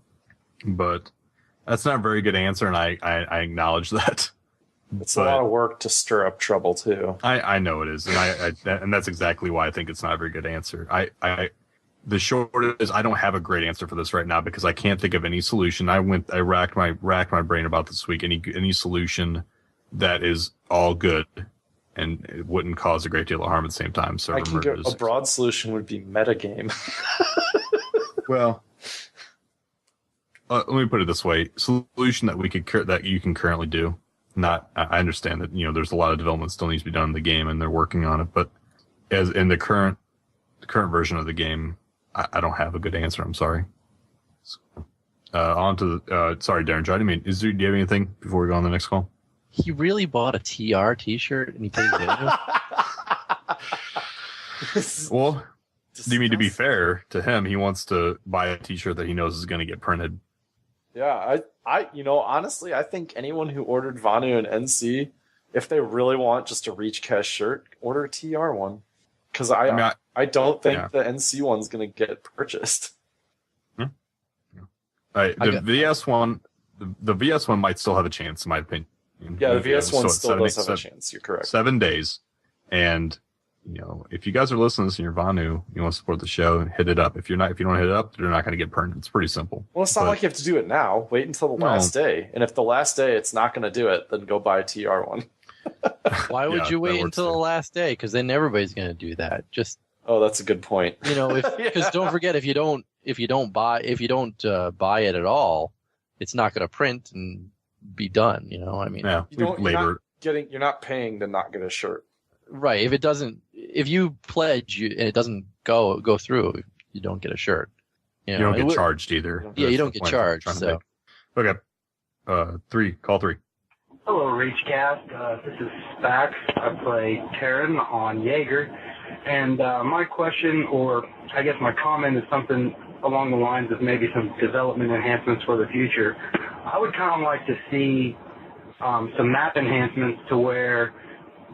But that's not a very good answer, and I acknowledge that. It's a lot of work to stir up trouble too. I know it is, and and that's exactly why I think it's not a very good answer. The short is I don't have a great answer for this right now, because I can't think of any solution. I racked my brain about this week. Any solution that is all good and it wouldn't cause a great deal of harm at the same time. Server merges. A broad solution would be metagame. Well, let me put it this way: solution that that you can currently do. Not, I understand that there's a lot of development still needs to be done in the game, and they're working on it. But as in the current version of the game, I don't have a good answer. I'm sorry. On to the sorry, Derringer. I didn't mean. Do you have anything before we go on the next call? He really bought a TR T-shirt and he paid it. Well, do you mean to be fair to him? He wants to buy a T-shirt that he knows is going to get printed. Yeah, I honestly, I think anyone who ordered Vanu and NC, if they really want just a ReachCast shirt, order a TR one. Because I don't think the NC one's going to get purchased. The VS one, the VS one might still have a chance, in my opinion. Yeah, the VS one still does have a chance. You're correct. 7 days, and if you guys are listening to this in your Vanu, you want to support the show, hit it up. If you don't hit it up, they're not going to get printed. It's pretty simple. Well, it's not like you have to do it now. Wait until the last day, and if the last day it's not going to do it, then go buy a TR one. Why would you wait until the last day? Because then everybody's going to do that. That's a good point. Because don't forget, if you don't buy it at all, it's not going to print and be done. You're not paying to not get a shirt. Right. If you pledge and it doesn't go through, you don't get a shirt. You don't get charged either. Yeah, you don't get charged. So. Okay. Call 3. Hello, ReachCast. This is Spax. I play Terran on Jaeger. And my question, or I guess my comment, is something along the lines of maybe some development enhancements for the future. I would kind of like to see some map enhancements to where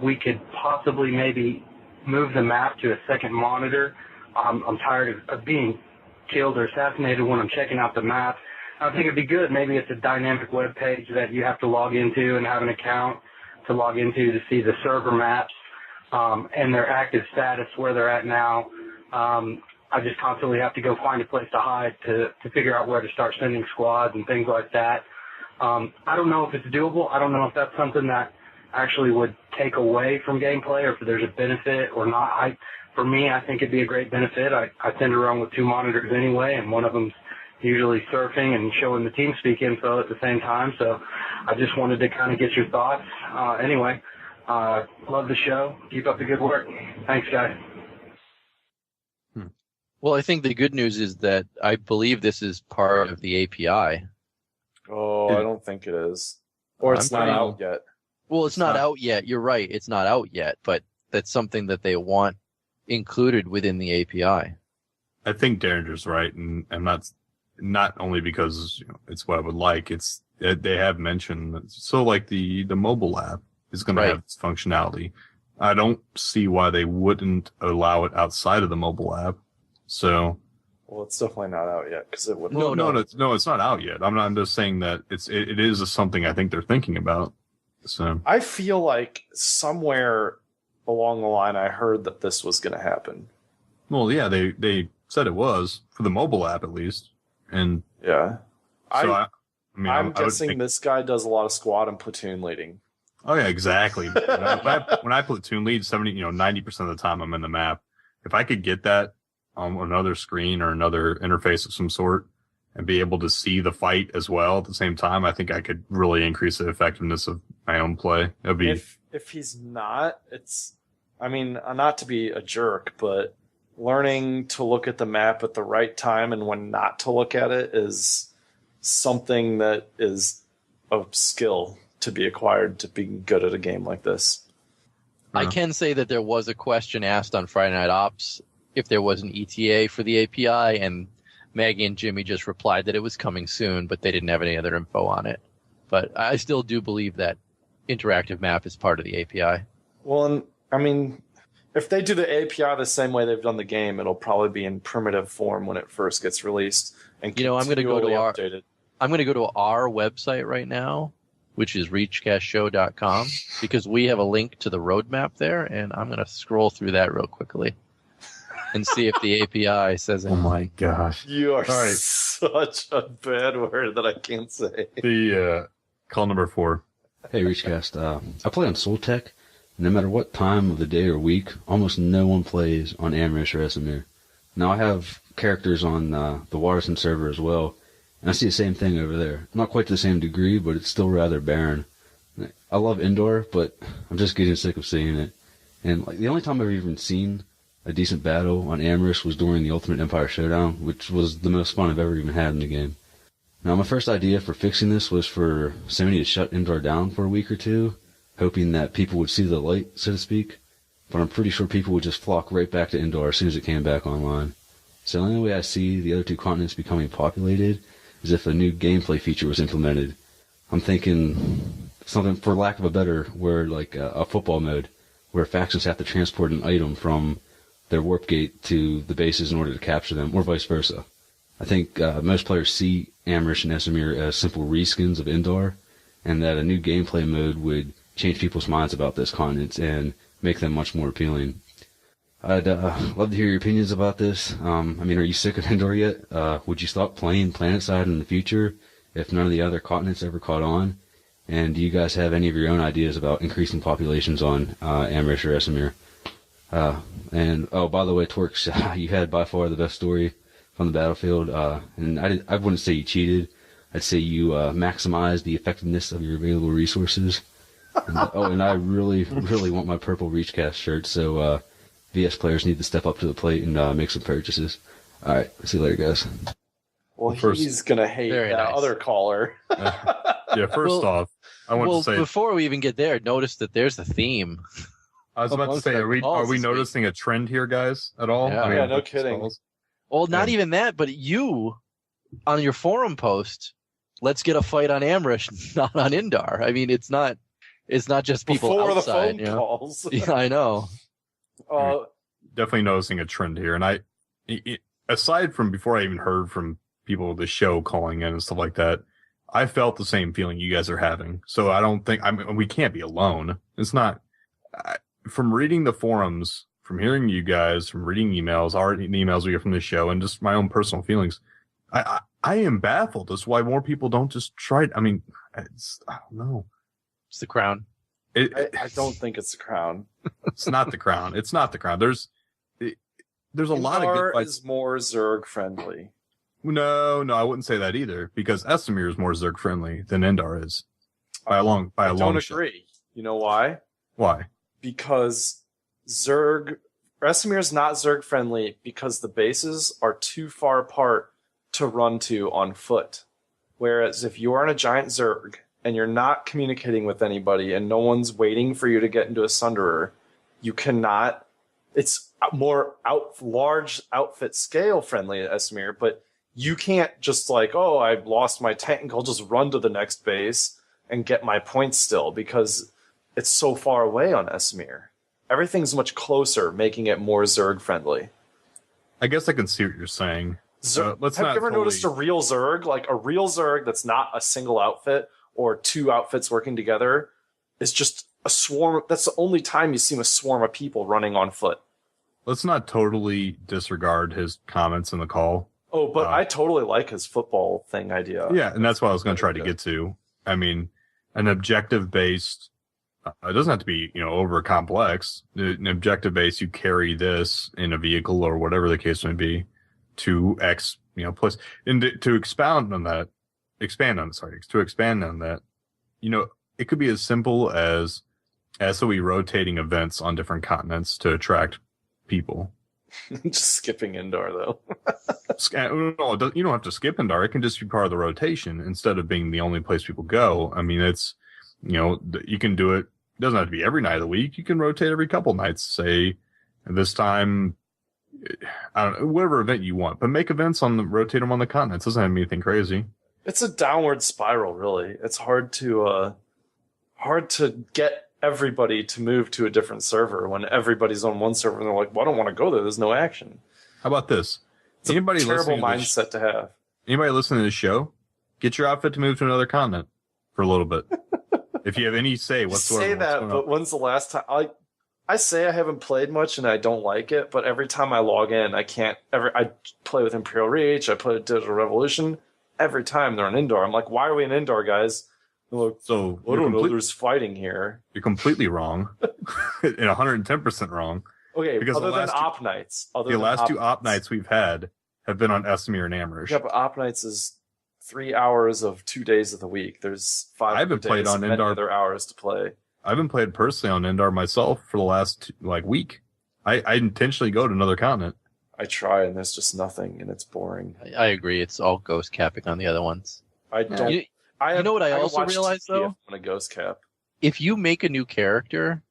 we could possibly maybe move the map to a second monitor. I'm tired of being killed or assassinated when I'm checking out the map. I think it'd be good. Maybe it's a dynamic web page that you have to log into and have an account to log into to see the server maps and their active status, where they're at now. I just constantly have to go find a place to hide to figure out where to start sending squads and things like that. I don't know if it's doable. I don't know if that's something that actually would take away from gameplay or if there's a benefit or not. For me, I think it'd be a great benefit. I tend to run with 2 monitors anyway, and one of them's usually surfing and showing the TeamSpeak info at the same time. So I just wanted to kind of get your thoughts. Anyway, love the show. Keep up the good work. Thanks, guys. Well, I think the good news is that I believe this is part of the API. Oh, I don't think it is. Or it's not out yet. Well, it's not out yet. You're right. It's not out yet, but that's something that they want included within the API. I think Derringer's right, and I'm not only because it's what I would like. It's they have mentioned like the mobile app is going to have its functionality. I don't see why they wouldn't allow it outside of the mobile app. So, well, it's definitely not out yet because it would. No, it's not out yet. I'm just saying that it is something I think they're thinking about. So I feel like somewhere along the line I heard that this was going to happen. Well, yeah, they said it was for the mobile app at least, and yeah. So I'm guessing this guy does a lot of squad and platoon leading. Oh yeah, exactly. when I platoon lead 90% of the time I'm in the map. If I could get that on another screen or another interface of some sort and be able to see the fight as well at the same time, I think I could really increase the effectiveness of my own play. It'd be if he's not, not to be a jerk, but learning to look at the map at the right time and when not to look at it is something that is a skill to be acquired to be good at a game like this. I can say that there was a question asked on Friday Night Ops if there was an ETA for the API, and Maggie and Jimmy just replied that it was coming soon, but they didn't have any other info on it. But I still do believe that interactive map is part of the API. Well, if they do the API the same way they've done the game, it'll probably be in primitive form when it first gets released. And I'm going to go to our website right now, which is reachcastshow.com, because we have a link to the roadmap there, and I'm going to scroll through that real quickly and see if the API says anything. Oh my gosh. You are such a bad word that I can't say. The call number 4. Hey, ReachCast. I play on Soltech, no matter what time of the day or week, almost no one plays on Amrish or Esamir. Now, I have characters on the Waterson server as well, and I see the same thing over there. Not quite to the same degree, but it's still rather barren. I love Indoor, but I'm just getting sick of seeing it. And the only time I've even seen a decent battle on Amrish was during the Ultimate Empire Showdown, which was the most fun I've ever even had in the game. Now, my first idea for fixing this was for Sony to shut Indoor down for a week or two, hoping that people would see the light, so to speak. But I'm pretty sure people would just flock right back to Indoor as soon as it came back online. So the only way I see the other two continents becoming populated is if a new gameplay feature was implemented. I'm thinking something, for lack of a better word, like a football mode, where factions have to transport an item from their warp gate to the bases in order to capture them, or vice versa. I think most players see Amrish and Esamir as simple reskins of Indoor, and that a new gameplay mode would change people's minds about this continent and make them much more appealing. I'd love to hear your opinions about this. I mean, are you sick of Indoor yet? Would you stop playing PlanetSide in the future if none of the other continents ever caught on? And do you guys have any of your own ideas about increasing populations on Amrish or Esamir? And, oh, by the way, Twerks, you had by far the best story from the battlefield. And I wouldn't say you cheated. I'd say you maximized the effectiveness of your available resources. And, and I really, really want my purple ReachCast shirt, so VS players need to step up to the plate and make some purchases. All right, see you later, guys. Well, he's going to hate that other caller. Yeah, first off, I want to say... before we even get there, notice that there's a theme. I was about to say, are we noticing a trend here, guys, at all? Yeah, I mean, no kidding. Well, not even that, but you, on your forum post, let's get a fight on Amrish, not on Indar. I mean, it's not just people before outside. The phone calls. Yeah, I know. Definitely noticing a trend here. And aside from before I even heard from people of the show calling in and stuff like that, I felt the same feeling you guys are having. So I don't think, we can't be alone. It's not, from reading the forums, from hearing you guys, from reading emails, our emails we get from the show, and just my own personal feelings, I am baffled as to why more people don't just try it. I mean, I don't know. It's the crown. I don't think it's the crown. It's not the crown. It's not the crown. There's a lot of good fights. Is more Zerg friendly. No, I wouldn't say that either, because Esamir is more Zerg friendly than Indar is. By a long shot. I don't agree. You know why? Why? Because Esamir is not Zerg friendly because the bases are too far apart to run to on foot. Whereas if you're on a giant Zerg and you're not communicating with anybody and no one's waiting for you to get into a Sunderer, you cannot. It's more large outfit scale friendly at Esamir, but you can't just like, oh, I lost my tank, I'll just run to the next base and get my points still, because it's so far away on Esamir. Everything's much closer, making it more Zerg friendly. I guess I can see what you're saying. Have you ever noticed a real Zerg? Like a real Zerg that's not a single outfit or two outfits working together is just a swarm. That's the only time you see a swarm of people running on foot. Let's not totally disregard his comments in the call. Oh, but I totally like his football thing idea. Yeah, and that's what I was going to try to get to. I mean, an objective-based, it doesn't have to be, over complex. An objective-based, you carry this in a vehicle or whatever the case may be to X, plus. And to expand on that, it could be as simple as SOE rotating events on different continents to attract people. Just skipping Indar, though. No, you don't have to skip Indar. It can just be part of the rotation instead of being the only place people go. I mean, it's, you can do it. It doesn't have to be every night of the week. You can rotate every couple nights. Say, this time, I don't know, whatever event you want. But make events rotate them on the continents. Doesn't have to be anything crazy. It's a downward spiral, really. It's hard to get everybody to move to a different server when everybody's on one server and they're like, well, I don't want to go there. There's no action. How about this? It's a terrible mindset to have. Anybody listening to this show, get your outfit to move to another continent for a little bit. If you have any say whatsoever. Say that, but when's the last time? I say I haven't played much and I don't like it, but every time I log in, I play with Imperial Reach, I play with Digital Revolution. Every time they're on Indar, I'm like, why are we in Indar, guys? Look, So I don't know. There's fighting here. You're completely wrong, and 110% wrong. Okay, because other the than last op nights, the last two op nights we've had have been on Esmir and Amrish. Yeah, but op nights is 3 hours of 2 days of the week. There's 5 I haven't played on many Indar. other hours to play. I haven't played personally on Indar myself for the last week. I intentionally go to another continent. I try, and there's just nothing, and it's boring. I agree. It's all ghost capping on the other ones. I don't. You know what I also realized, though? On a ghost cap. If you make a new character,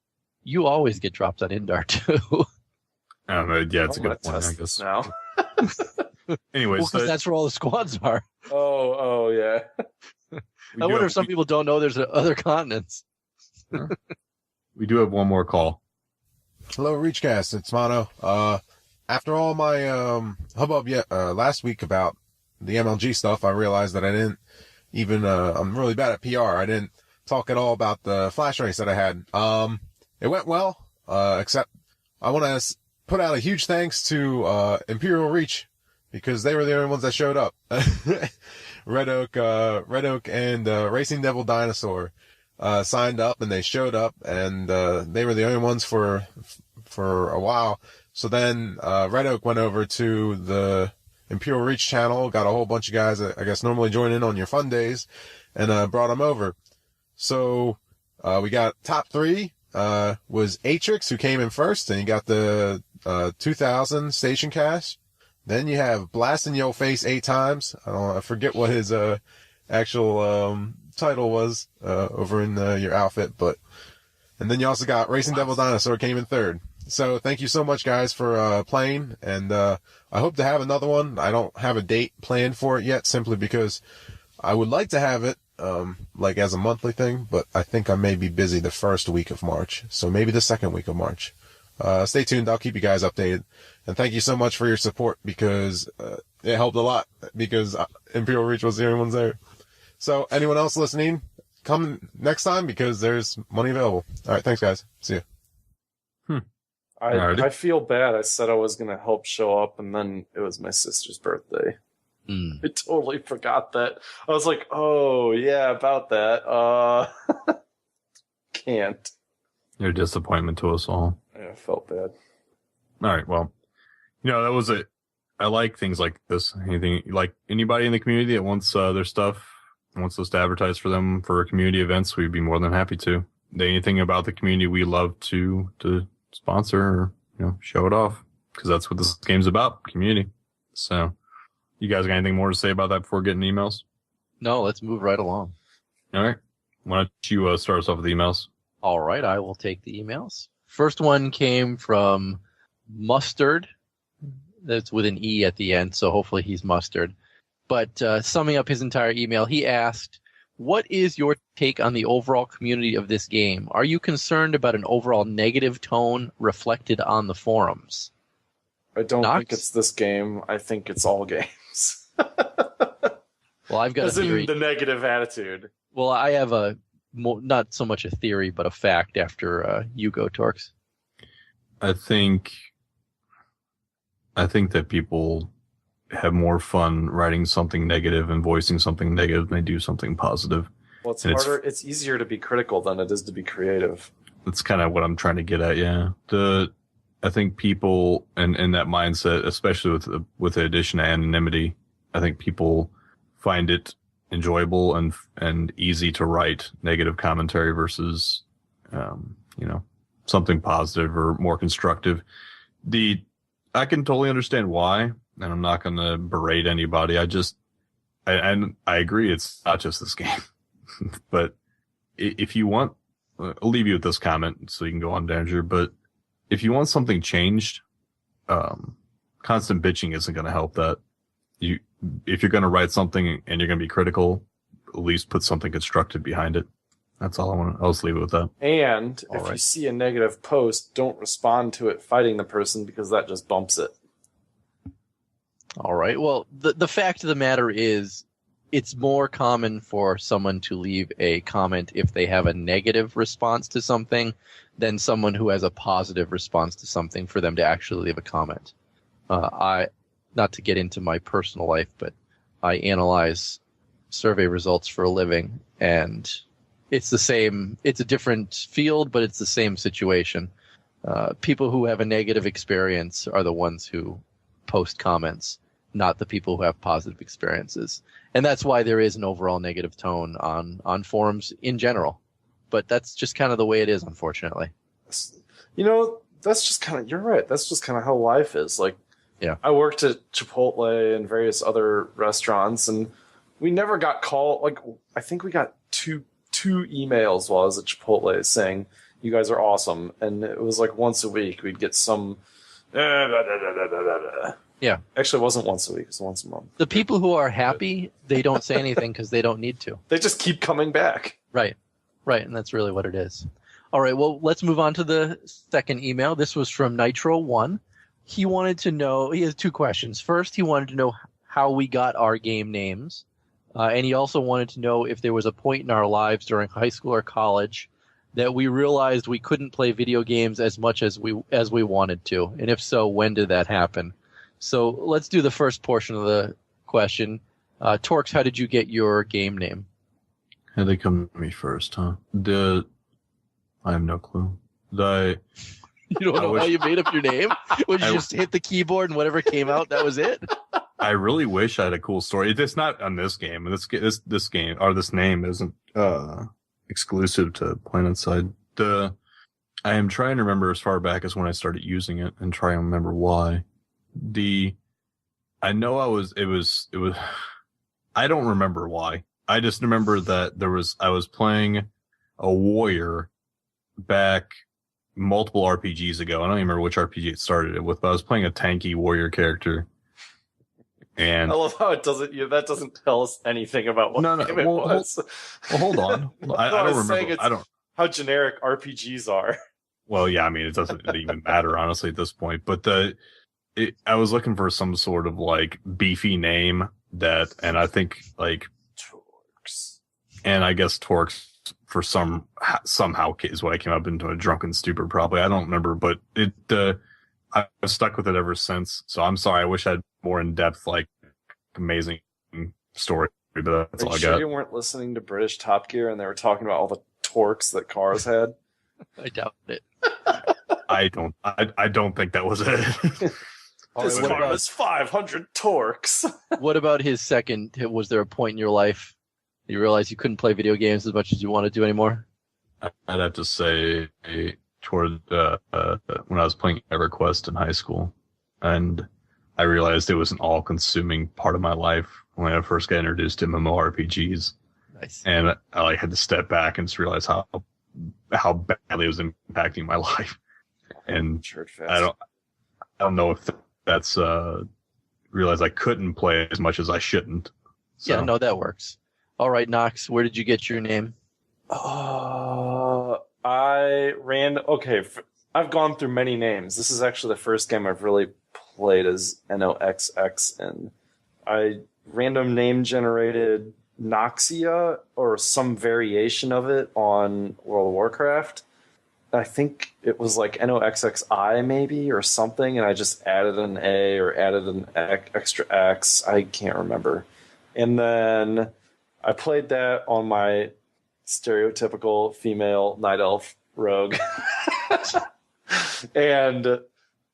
you always get dropped on Indar, too. Yeah, it's a good point, I guess. Now. Anyways, because that's where all the squads are. Oh, yeah. I wonder if some people don't know there's other continents. We do have one more call. Hello, ReachCast. It's Mono. After all my hubbub last week about the MLG stuff, I realized that I didn't even. I'm really bad at PR. I didn't talk at all about the flash race that I had. It went well, except I want to put out a huge thanks to Imperial Reach because they were the only ones that showed up. Red Oak and Racing Devil Dinosaur signed up and they showed up, and they were the only ones for a while. So then Red Oak went over to the Imperial Reach channel, got a whole bunch of guys that I guess normally join in on your fun days, and brought them over. So we got top 3 was Atrix, who came in first, and he got the 2000 station cash. Then you have Blasting Yo Face 8 times. I forget what his actual title was over in your outfit, and then you also got Racing Devil Dinosaur came in third. So thank you so much, guys, for playing, and I hope to have another one. I don't have a date planned for it yet, simply because I would like to have it as a monthly thing, but I think I may be busy the first week of March, so maybe the second week of March. Stay tuned. I'll keep you guys updated, and thank you so much for your support, because it helped a lot, because Imperial Reach was the only ones there. So anyone else listening, come next time, because there's money available. All right, thanks, guys. See you. I feel bad. I said I was going to help show up, and then it was my sister's birthday. I totally forgot that. I was like, oh, yeah, about that. Can't. You're a disappointment to us all. Yeah, I felt bad. All right, well, that was it. I like things like this. Anything like anybody in the community that wants their stuff, wants us to advertise for them for community events, we'd be more than happy to. Anything about the community we love to sponsor or show it off, because that's what this game's about, community. So you guys got anything more to say about that before getting emails? No, let's move right along. All right, why don't you start us off with emails? All right, I will take the emails. First one came from Mustard. That's with an E at the end, so hopefully he's Mustard. But summing up his entire email, he asked, what is your take on the overall community of this game? Are you concerned about an overall negative tone reflected on the forums? I don't think it's this game. I think it's all games. Well, I've got As a theory. in the negative attitude. Well, I have not so much a theory, but a fact after you go, Torx. I think that people have more fun writing something negative and voicing something negative than they do something positive. Well, it's harder. It's easier to be critical than it is to be creative. That's kind of what I'm trying to get at. Yeah. I think people in that mindset, especially with the addition of anonymity, I think people find it enjoyable and easy to write negative commentary versus, something positive or more constructive. I can totally understand why. And I'm not going to berate anybody. I agree. It's not just this game, but if you want, I'll leave you with this comment so you can go on Derringer. But if you want something changed, constant bitching isn't going to help that. If you're going to write something and you're going to be critical, at least put something constructive behind it. That's all I want. I'll just leave it with that. And if you see a negative post, don't respond to it fighting the person, because that just bumps it. All right. Well, the fact of the matter is, it's more common for someone to leave a comment if they have a negative response to something than someone who has a positive response to something for them to actually leave a comment. Not to get into my personal life, but I analyze survey results for a living, and it's the same. It's a different field, but it's the same situation. People who have a negative experience are the ones who post comments, not the people who have positive experiences. And that's why there is an overall negative tone on forums in general. But that's just kind of the way it is, unfortunately. You know, that's just kind of, you're right. That's just kind of how life is. Like, yeah, I worked at Chipotle and various other restaurants, and we never got called. Like, I think we got two emails while I was at Chipotle saying, "You guys are awesome." And it was like once a week we'd get some. Yeah. Actually, it wasn't once a week. It was once a month. The people who are happy, they don't say anything because they don't need to. They just keep coming back. Right. Right. And that's really what it is. All right. Well, let's move on to the second email. This was from Nitro1. He wanted to know, he has two questions. First, he wanted to know how we got our game names. And he also wanted to know if there was a point in our lives during high school or college that we realized we couldn't play video games as much as we wanted to. And if so, when did that happen? So let's do the first portion of the question. Torx, how did you get your game name? Had they come to me first, huh? I have no clue. You don't know how you made up your name? Would you just hit the keyboard and whatever came out, that was it? I really wish I had a cool story. It's not on this game. This game or this name isn't exclusive to PlanetSide. I am trying to remember as far back as when I started using it and try and remember why. I know it was I don't remember why. I just remember that I was playing a warrior back multiple RPGs ago. I don't even remember which RPG it started it with, but I was playing a tanky warrior character. And I love how it doesn't. That doesn't tell us anything about what game it was. Hold on. I don't remember. I don't. How generic RPGs are. Well, yeah. I mean, it doesn't even matter honestly at this point. But I was looking for some sort of like beefy name and I think like Torx. And I guess Torx for somehow is what I came up into a drunken stupor. Probably I don't remember, but I've stuck with it ever since. So I'm sorry. I wish I had more in depth, like amazing story, but that's all I got. You weren't listening to British Top Gear and they were talking about all the torques that cars had? I doubt it. I don't think that was it. This car has 500 torques. What about his second? Was there a point in your life you realized you couldn't play video games as much as you wanted to anymore? I'd have to say toward when I was playing EverQuest in high school, and I realized it was an all-consuming part of my life when I first got introduced to MMORPGs. Nice. And I had to step back and just realize how badly it was impacting my life. And I don't know if that's realized I couldn't play as much as I shouldn't. So. Yeah, no, that works. All right, Knox, where did you get your name? I've gone through many names. This is actually the first game I've really played as NOXX, and I random name generated Noxia or some variation of it on World of Warcraft. I think it was like NOXXI maybe or something, and I just added an A or added an extra X. I can't remember. And then I played that on my stereotypical female night elf rogue. And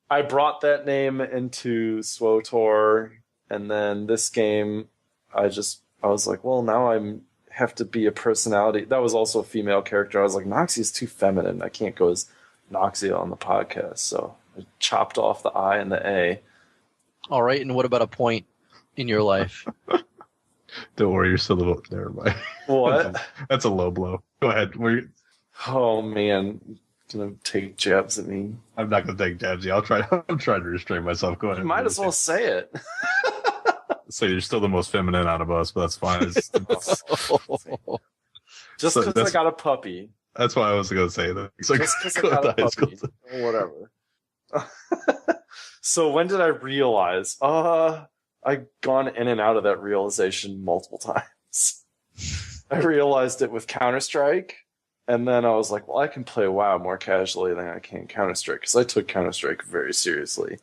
I brought that name into SWOTOR, and then this game, I was like, well, now I have to be a personality. That was also a female character. I was like, Noxia's too feminine. I can't go as Noxia on the podcast. So I chopped off the I and the A. All right, and what about a point in your life? Don't worry, you're still a little there. What? That's a low blow. Go ahead. Oh, man. Gonna take jabs at me. I'm not gonna take jabs. Yeah, I'm trying to restrain myself. Go ahead. You might as well say it. So you're still the most feminine out of us, but that's fine. Just because I got a puppy. That's why I was gonna say that. Like, just because I got a puppy. Whatever. So when did I realize? I've gone in and out of that realization multiple times. I realized it with Counter-Strike. And then I was like, well, I can play WoW more casually than I can Counter-Strike, because I took Counter-Strike very seriously.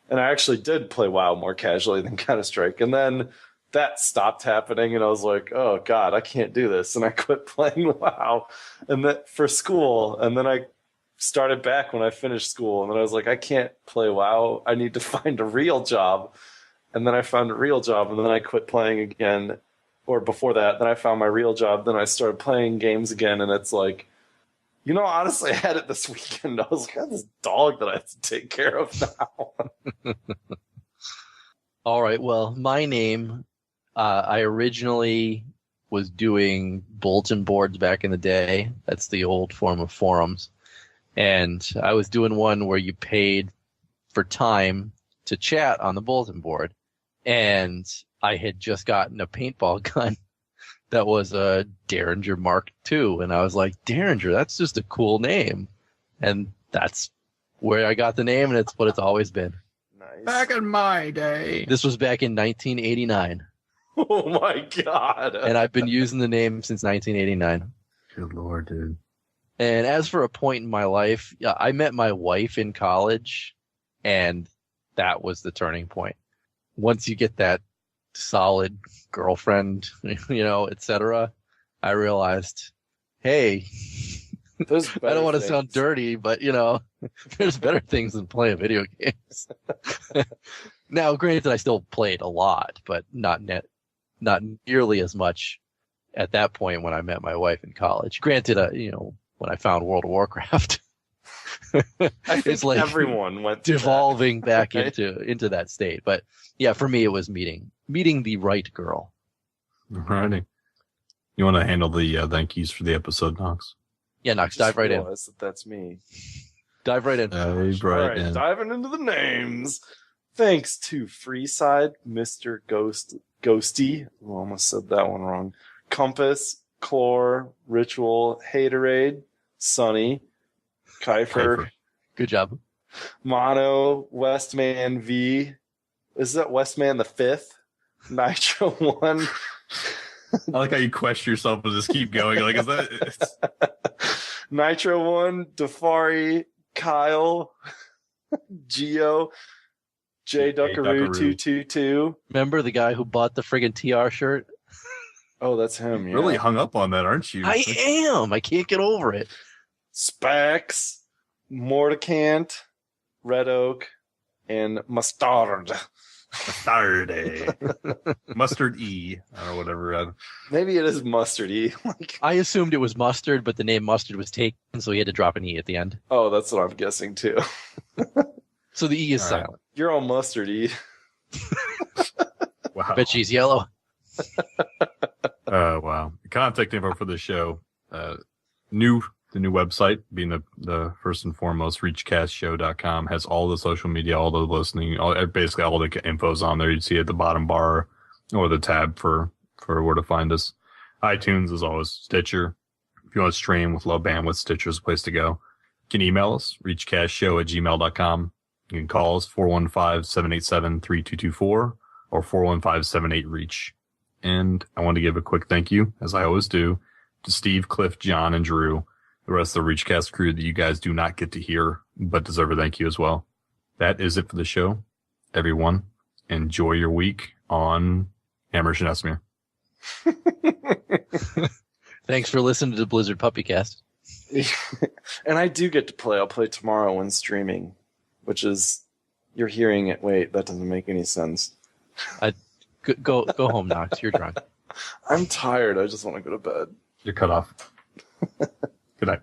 And I actually did play WoW more casually than Counter-Strike. And then that stopped happening, and I was like, oh God, I can't do this. And I quit playing WoW and that for school. And then I started back when I finished school. And then I was like, I can't play WoW. I need to find a real job. And then I found a real job, and then I quit playing again. Or before that, then I found my real job. Then I started playing games again, and it's like, honestly, I had it this weekend. I was like, I have this dog that I have to take care of now. All right. Well, my name, I originally was doing bulletin boards back in the day. That's the old form of forums. And I was doing one where you paid for time to chat on the bulletin board. And I had just gotten a paintball gun that was a Derringer Mark II. And I was like, Derringer, that's just a cool name. And that's where I got the name, and it's what it's always been. Nice. Back in my day. This was back in 1989. Oh my God. And I've been using the name since 1989. Good Lord, dude. And as for a point in my life, I met my wife in college, and that was the turning point. Once you get that solid girlfriend, etc., I realized, hey, I don't want to sound dirty, but there's better things than playing video games. Now, granted, I still played a lot, but not nearly as much at that point when I met my wife in college. Granted, when I found World of Warcraft, it's like everyone went devolving back into that state. But yeah, for me, it was meeting the right girl. Alrighty. You want to handle the thank yous for the episode, Knox? Yeah, Knox, dive right in. That's me. Dive right in. Dive right in. Diving into the names. Thanks to Freeside, Mr. Ghosty. I almost said that one wrong. Compass, Chlor, Ritual, Haterade, Sunny, Kiefer. Good job. Mono, Westman V. Is that Westman the Fifth? Nitro 1. I like how you question yourself and just keep going. Like, is that Nitro 1, Defari, Kyle, Geo, J Duckaroo 222. Remember the guy who bought the friggin' TR shirt? Oh, that's him. Yeah. Really hung up on that, aren't you? I am. I can't get over it. Spax, Mordicant, Red Oak, and Mustard. Mustard E or whatever. Maybe it is Mustard E. I assumed it was Mustard, but the name Mustard was taken, so he had to drop an E at the end. Oh, that's what I'm guessing too. So the E is silent. Right. You're all Mustard E. Wow. Bet she's yellow. Wow. Contact info for the show. The new website, being the first and foremost, ReachCastShow.com, has all the social media, all the listening, basically all the info's on there. You'd see at the bottom bar or the tab for where to find us. iTunes is always Stitcher. If you want to stream with low bandwidth, Stitcher's the place to go. You can email us, reachcastshow@gmail.com. You can call us 415-787-3224 or 415-78-REACH. And I want to give a quick thank you, as I always do, to Steve, Cliff, John, and Drew, the rest of the ReachCast crew that you guys do not get to hear, but deserve a thank you as well. That is it for the show. Everyone, enjoy your week on Amherst and Esmere. Thanks for listening to the Blizzard Puppycast. And I do get to play. I'll play tomorrow when streaming, which is, you're hearing it. Wait, that doesn't make any sense. Go home, Knox. You're drunk. I'm tired. I just want to go to bed. You're cut off. Good night.